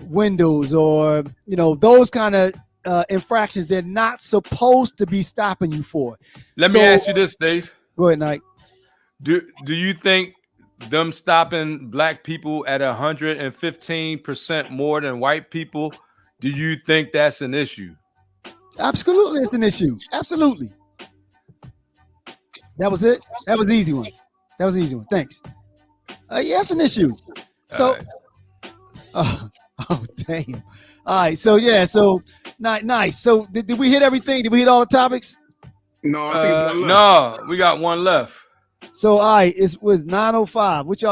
windows, or those kind of infractions. They're not supposed to be stopping you for. Let me ask you this, Stace. Go ahead, Nike. Do you think them stopping black people at 115% more than white people, do you think that's an issue? Absolutely, it's an issue. Absolutely. That was it. That was an easy one. That was an easy one. Thanks. Yeah, that's an issue. So, oh, damn. All right. So yeah. So nice. So did we hit everything? Did we hit all the topics? No, I think it's one left. No, we got one left. So all right, it was 9:05. What you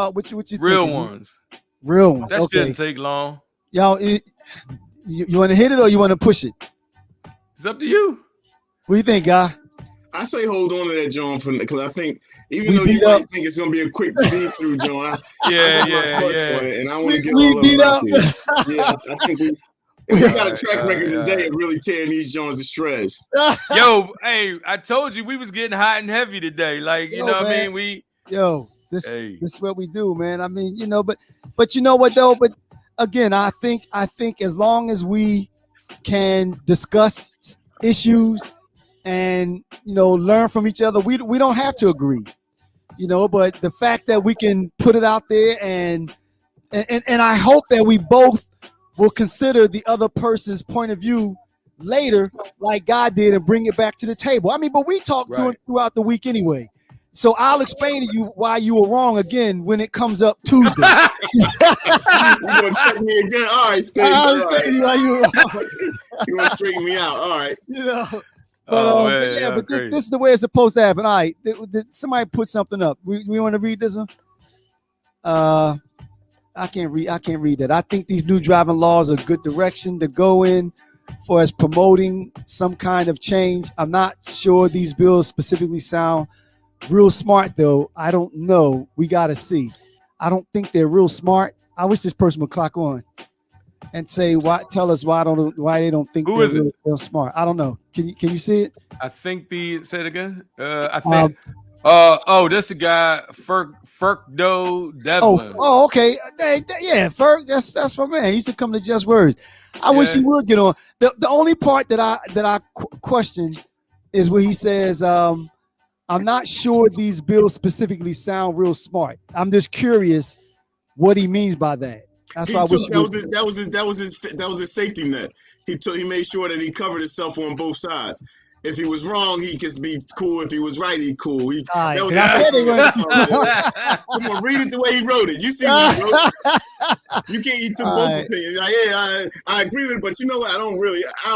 Real thinking? ones. Real ones. That Okay. shouldn't take long. Y'all, you want to hit it or you want to push it? It's up to you. What do you think, guy? I say hold on to that, John, because I think even We though you beat up. might think it's gonna be a quick speed through, John, Yeah. and I want to get We all of beat them up. out there. Yeah, I think we got a track record today of really tearing these Johns to shreds. Yo, hey, I told you we was getting hot and heavy today. Like, you Yo, know what man. I mean? This Hey. is what we do, man. I mean, but you know what though? But again, I think as long as we can discuss issues and learn from each other, we don't have to agree. But the fact that we can put it out there and I hope that we both will consider the other person's point of view later, like God did, and bring it back to the table. I mean, but we talk throughout the week anyway. So I'll explain to you why you were wrong again when it comes up Tuesday. You gonna check me again? All right, stay. I'll explain to you why you were wrong. You gonna straighten me out? All right. But this is the way it's supposed to happen. All right, somebody put something up. We want to read this one. I can't read that. I think these new driving laws are a good direction to go in for as promoting some kind of change. I'm not sure these bills specifically sound real smart, though. I don't know. We got to see. I don't think they're real smart. I wish this person would clock on and say tell us why they don't think they're real smart. I don't know. Can you see it? I think say it again. I think this a guy Ferkdo Devlin. Oh, okay. Yeah, Ferg, that's my man. He used to come to Just Words. I wish he would get on. The only part that I question is where he says, I'm not sure these bills specifically sound real smart. I'm just curious what he means by that. That's why that was his safety net. He made sure that he covered himself on both sides. If he was wrong, he could be cool. If he was right, he cool. Come on, read it the way he wrote it. You see what he wrote? You can't. He took both opinions. Like, yeah, I agree with it, but you know what? I don't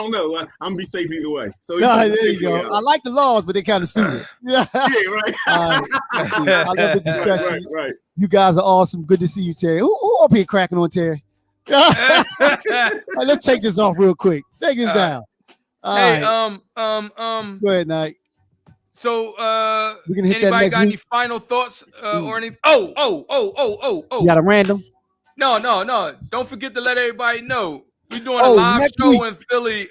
know. I'm gonna be safe either way. So there you go. I like the laws, but they're kind of stupid. Yeah, right. I love the discussion. Right. You guys are awesome. Good to see you, Terry. Who up here cracking on Terry? Right, let's take this off real quick. Take this down. Hey, right. Go ahead, Nike. So, we can hit anybody that got week. any final thoughts or anything? Oh. You got a random? No. Don't forget to let everybody know we're doing a live show in Philly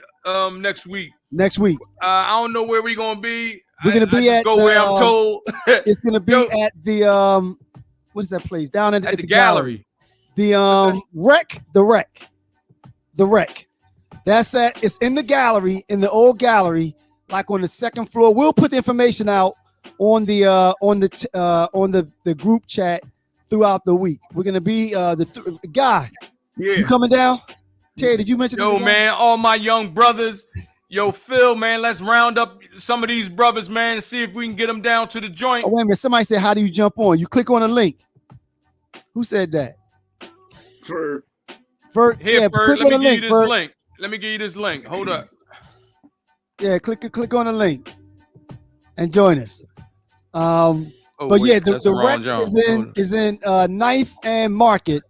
next week. Next week. I don't know where we're gonna be. We're gonna be at go where I'm told. It's gonna be at the what's that place down at the gallery? The Rec. That's that. It's in the gallery, in the old gallery, like on the second floor. We'll put the information out on the group chat throughout the week. We're gonna be guy. Yeah. You coming down? Terry, did you mention? Yo, man, all my young brothers. Yo, Phil, man, let's round up some of these brothers, man, and see if we can get them down to the joint. Oh, wait a minute. Somebody said, how do you jump on? You click on a link. Who said that? For let me give you this Ferg. link. Let me give you this link. Hold up. Yeah, click on the link and join us. The rec is in 9th and Market.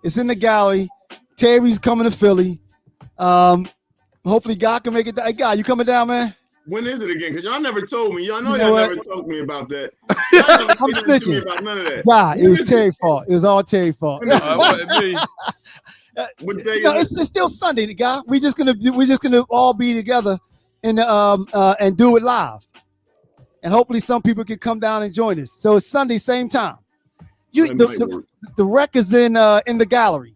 It's in the gallery. Terry's coming to Philly. Hopefully God can make it. Hey, God, you coming down, man? When is it again? Because y'all never told me. Y'all never told me about that. I'm snitching. About none of that. God, it was Terry's fault. It was all Terry's fault. What day? It's still Sunday, the guy. We're just gonna all be together and do it live, and hopefully some people can come down and join us. So it's Sunday, same time. The rec is in the gallery.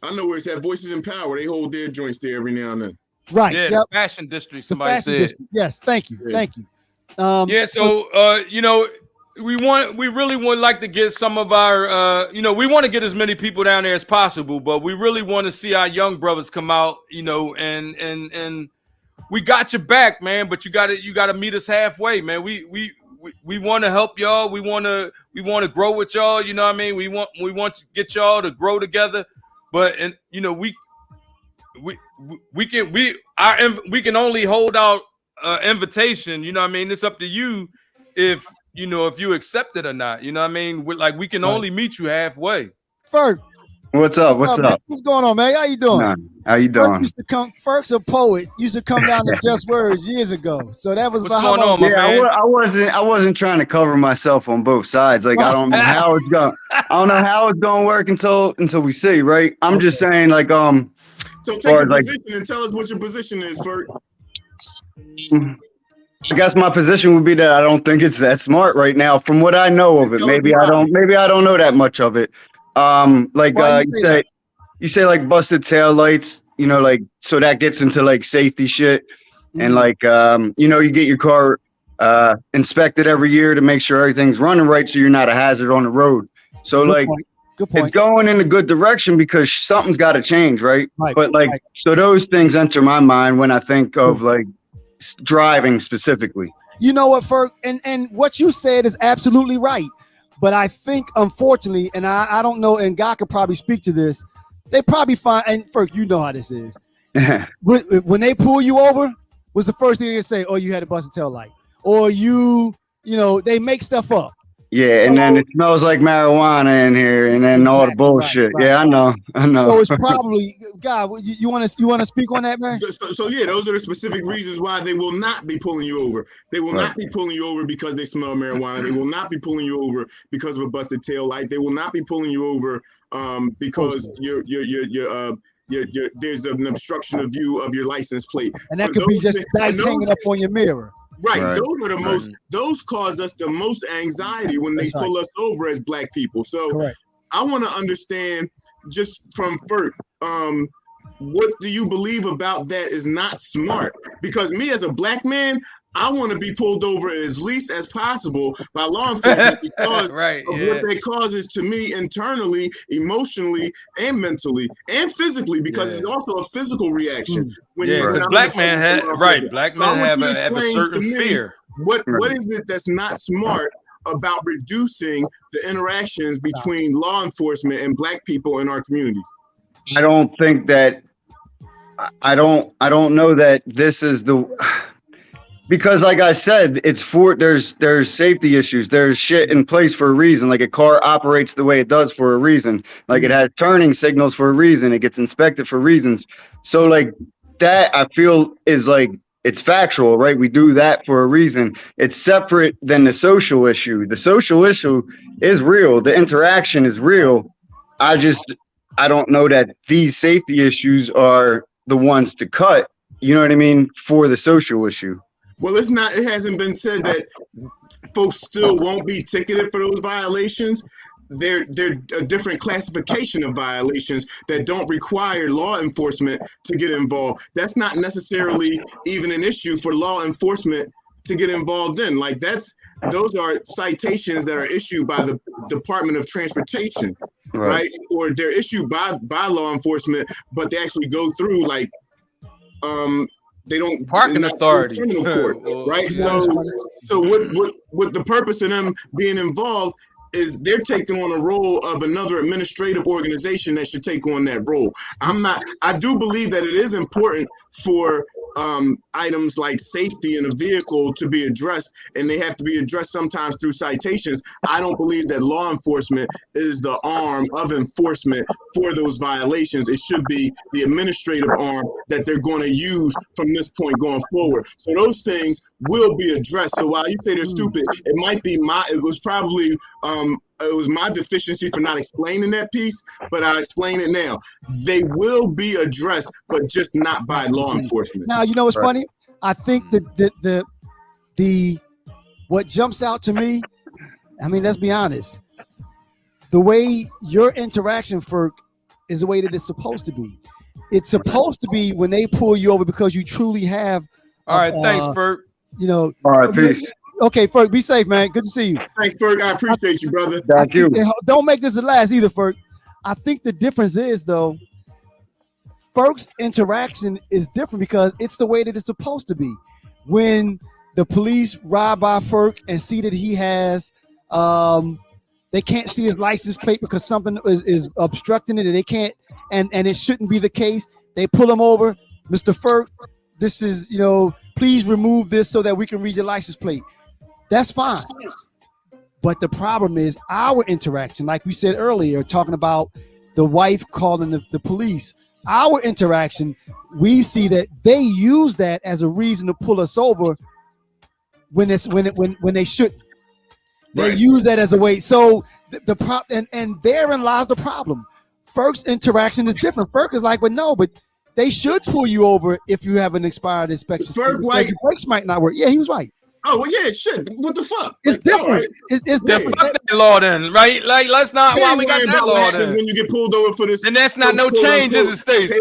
I know where it's at. Voices in Power. They hold their joints there every now and then. Right. Yeah, yep. the Fashion District. Somebody said. District. Yes. Thank you. Yeah. Thank you. We really would like to get some of our, we want to get as many people down there as possible, but we really want to see our young brothers come out, and we got your back, man. But you got to meet us halfway, man. We we want to help y'all. We want to grow with y'all. You know what I mean? We want to get y'all to grow together. But and you know we can only hold out invitation. You know what I mean? It's up to you if you accept it or not. You know what I mean? We can only meet you halfway. Ferg. What's up? What's man? up? What's going on, man? How you doing? Nah, how you doing? Ferg's a poet. Used to come down to Just Words years ago. So that was What's about going how long? on, my man? I wasn't trying to cover myself on both sides. Like I don't know how it's going. I don't know how it's going to work until we see. Right? I'm just saying, like So take a position and tell us what your position is, Ferg. I guess my position would be that I don't think it's that smart right now, from what I know of it. Maybe I don't know that much of it. You say like busted tail lights, like, so that gets into like safety shit. And like, you get your car inspected every year to make sure everything's running right, so you're not a hazard on the road. So Good point. It's going in a good direction because something's got to change, right? But so those things enter my mind when I think of like driving specifically. You know what, Ferg? And what you said is absolutely right. But I think, unfortunately, and I don't know, and God could probably speak to this, they probably find, and Ferg, you know how this is. When they pull you over, what's the first thing they say? Oh, you had a busted tail light. Or they make stuff up. Yeah, and then it smells like marijuana in here, and then all the bullshit. Right. Yeah, I know. So it's probably, God, you want to speak on that, man? So yeah, those are the specific reasons why they will not be pulling you over. They will not be pulling you over because they smell marijuana. They will not be pulling you over because of a busted tail light. They will not be pulling you over because there's an obstruction of view of your license plate. And that could be just dice hanging up on your mirror. Right. Those are the most, those cause us the most anxiety when they pull us over as Black people. So I want to understand just from Ferg, what do you believe about that is not smart? Because me as a Black man, I want to be pulled over as least as possible by law enforcement because of what that causes to me internally, emotionally, and mentally, and physically, because it's also a physical reaction. Because Black men have a certain fear. What is it that's not smart about reducing the interactions between law enforcement and Black people in our communities? I don't think that. I don't know that this is the. Because like I said, there's safety issues. There's shit in place for a reason. Like a car operates the way it does for a reason. Like it has turning signals for a reason. It gets inspected for reasons. So like that I feel is like, it's factual, right? We do that for a reason. It's separate than the social issue. The social issue is real. The interaction is real. I don't know that these safety issues are the ones to cut, you know what I mean, for the social issue. Well, it hasn't been said that folks still won't be ticketed for those violations. They're a different classification of violations that don't require law enforcement to get involved. That's not necessarily even an issue for law enforcement to get involved in. Like those are citations that are issued by the Department of Transportation, right? Or they're issued by law enforcement, but they actually go through like they don't parking authority, criminal court, right? So what the purpose of them being involved is they're taking on a role of another administrative organization that should take on that role. I do believe that it is important for items like safety in a vehicle to be addressed, and they have to be addressed sometimes through citations. I don't believe that law enforcement is the arm of enforcement for those violations. It should be the administrative arm that they're going to use from this point going forward. So those things will be addressed. So while you say they're stupid, it was my deficiency for not explaining that piece, but I'll explain it now. They will be addressed, but just not by law enforcement. Now, you know what's funny? I think that the what jumps out to me, I mean, let's be honest, the way your interaction is the way that it's supposed to be. It's supposed to be when they pull you over because you truly have. All right, thanks, Ferg. All right, peace. Okay, Ferg, be safe, man. Good to see you. Thanks, Ferg. I appreciate you, brother. Thank you. Don't make this the last either, Ferg. I think the difference is, though, Ferg's interaction is different because it's the way that it's supposed to be. When the police ride by Ferk and see that he has they can't see his license plate because something is obstructing it, and they can't, and it shouldn't be the case. They pull him over. Mr. Ferk, this is, please remove this so that we can read your license plate. That's fine. But the problem is our interaction, like we said earlier, talking about the wife calling the police. Our interaction, we see that they use that as a reason to pull us over when they shouldn't. They use that as a way. So and therein lies the problem. Ferk's interaction is different. Ferk is like, but no, but they should pull you over if you have an expired inspection. Ferk white. Your brakes might not work. Yeah, he was right. Oh well, yeah, shit. What the fuck? It's different. Right. It's different. Fuck that law then, right? Like, let's not. Why we got that law then? When you get pulled over for this, and that's not no change, is it, Stacey?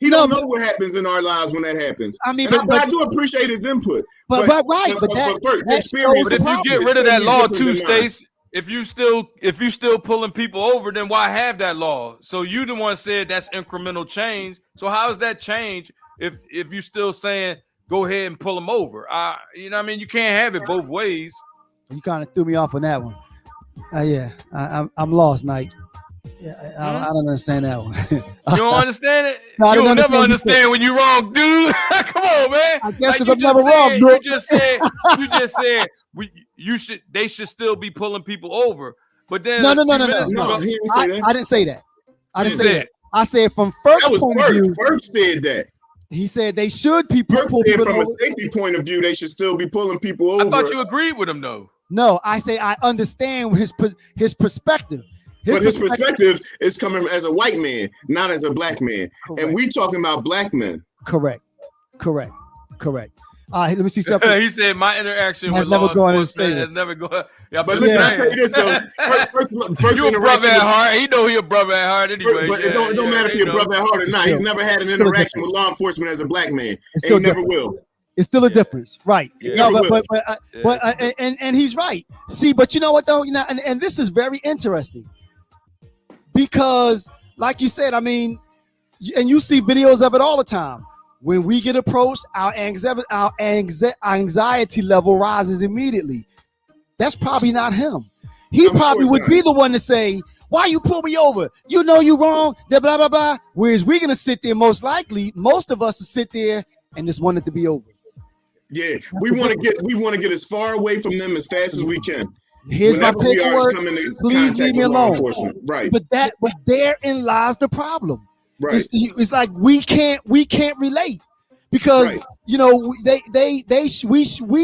He don't know what happens in our lives when that happens. I mean, but I do appreciate his input. But the experience. But if you get rid of that law too, Stacey, if you still pulling people over, then why have that law? So you the one said that's incremental change. So how is that change if you still saying go ahead and pull them over? You know what I mean? You can't have it both ways. You kind of threw me off on that one. Yeah, I'm lost, Nike. Yeah, I don't understand that one. You don't understand it? No, you'll never understand when you're wrong, dude. Come on, man. I guess because I'm never wrong, dude. You just said they should still be pulling people over. But then no. I didn't say that. I didn't say that. I said from Ferk's point of view. Ferk said that. He said they should be pull people from over. A safety point of view, they should still be pulling people over. I thought you agreed with him, though. No, I say I understand his perspective. His perspective is coming as a white man, not as a black man. Correct. And we talking about black men. Correct. Let me see something. He said my interaction with law enforcement has never gone. Yeah, but listen, I tell you this though. First you a brother at heart. He know he a brother at heart anyway. But it don't matter if you're a brother at heart or not. He's never had an interaction with law enforcement as a black man. And he never will. It's still a difference, right? No, but he's right. See, but you know what though? And this is very interesting because, like you said, I mean, and you see videos of it all the time. When we get approached, our anxiety level rises immediately. That's probably not him. He probably would be the one to say, "Why you pull me over? You know you wrong." Blah blah blah. Whereas we're gonna sit there, most of us will sit there and just want it to be over. Yeah, we want to get as far away from them as fast as we can. Here's my paperwork. Please leave me alone. Right. But therein lies the problem. Right. It's like we can't relate because we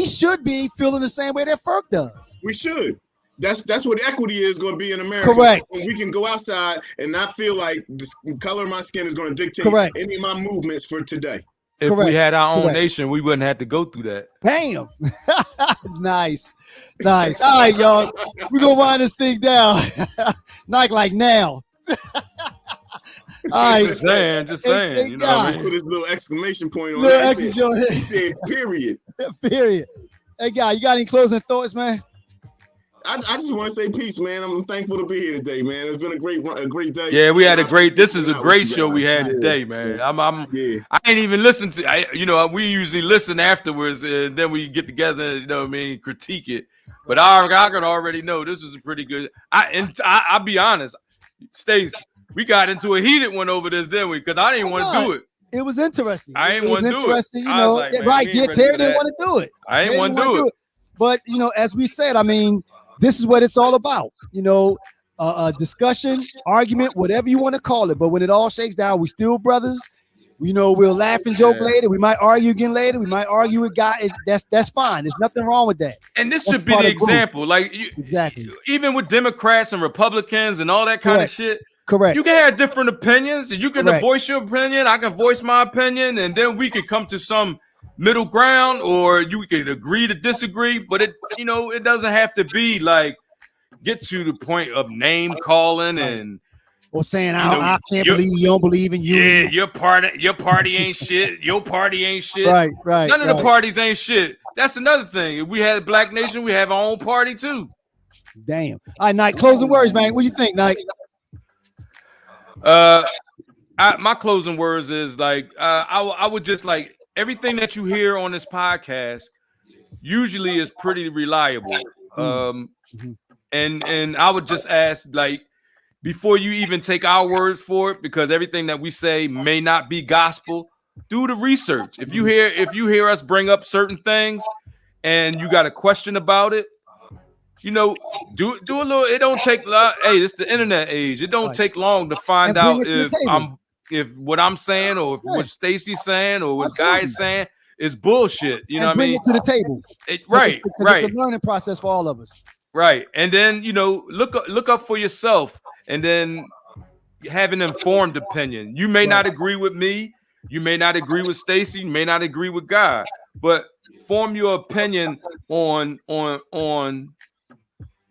should be feeling the same way that Ferk does. We should. That's what equity is going to be in America. Correct. When we can go outside and not feel like the color of my skin is going to dictate any of my movements for today. If we had our own nation, we wouldn't have to go through that. Bam. Nice. All right, y'all. We're gonna wind this thing down. Not like now. All right. Just saying. You know what I mean? Put his little exclamation point on it. He said, period. Period. Hey, guy, you got any closing thoughts, man? I just want to say peace, man. I'm thankful to be here today, man. It's been a great day. Yeah, we had this is a great show we had today, man. I ain't even listened to, we usually listen afterwards and then we get together, critique it. But I can already know this is a pretty good. I'll be honest, Stacey, we got into a heated one over this, didn't we? Because I didn't want to do it. It was interesting. I didn't want to do it. Right? Yeah, Terry didn't want to do it. I didn't want to do it. But as we said, I mean, this is what it's all about. A discussion, argument, whatever you want to call it. But when it all shakes down, we still brothers. We'll laugh and joke later. We might argue again later. We might argue with guys. That's fine. There's nothing wrong with that. And this should be the example. Exactly. Even with Democrats and Republicans and all that kind of shit. Correct. You can have different opinions. And you can voice your opinion. I can voice my opinion. And then we can come to some middle ground, or you can agree to disagree. But it doesn't have to be like get to the point of name calling and or saying I can't believe you don't believe in you. Yeah, your party ain't shit. Your party ain't shit. Right. None of the parties ain't shit. That's another thing. If we had a Black Nation, we have our own party too. Damn. All right, Nike, closing words, man. What do you think, Nike? My closing words is I would just everything that you hear on this podcast, usually is pretty reliable. Mm-hmm. And I would just ask, like, before you even take our words for it, because everything that we say may not be gospel, do the research. If you hear us bring up certain things and you got a question about it, you know, do a little. It don't take long. Hey, it's the internet age. It don't take long to find out if what I'm saying or if what Stacy's saying or what Guy's saying is bullshit. You know what I mean? Bring it to the table. Right. It's a learning process for all of us. Right. And then, you know, look up for yourself and then have an informed opinion. You may not agree with me. You may not agree with Stacy. You may not agree with Guy, but form your opinion on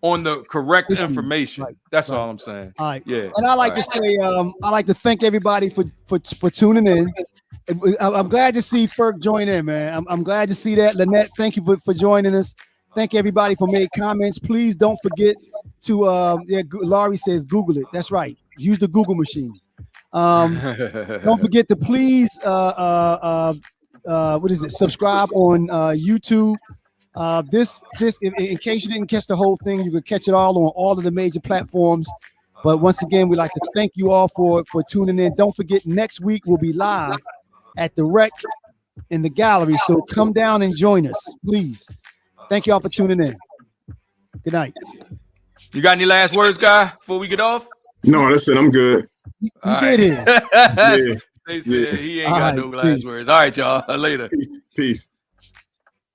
the correct information. That's all I'm saying. All right. Yeah. And I like to say, I like to thank everybody for tuning in. I'm glad to see Ferg join in, man. I'm glad to see that. Lynette, thank you for joining us. Thank everybody for making comments. Please don't forget to Laurie says Google it. That's right. Use the Google machine. Don't forget to please subscribe on YouTube. This in case you didn't catch the whole thing, you can catch it all on all of the major platforms. But once again, we'd like to thank you all for tuning in. Don't forget, next week we'll be live at the Rec in the gallery. So come down and join us, please. Thank you all for tuning in. Good night. You got any last words, Guy, before we get off? No, that's it. I'm good. You did it. Yeah. He ain't got no last words. All right, y'all. Later. Peace.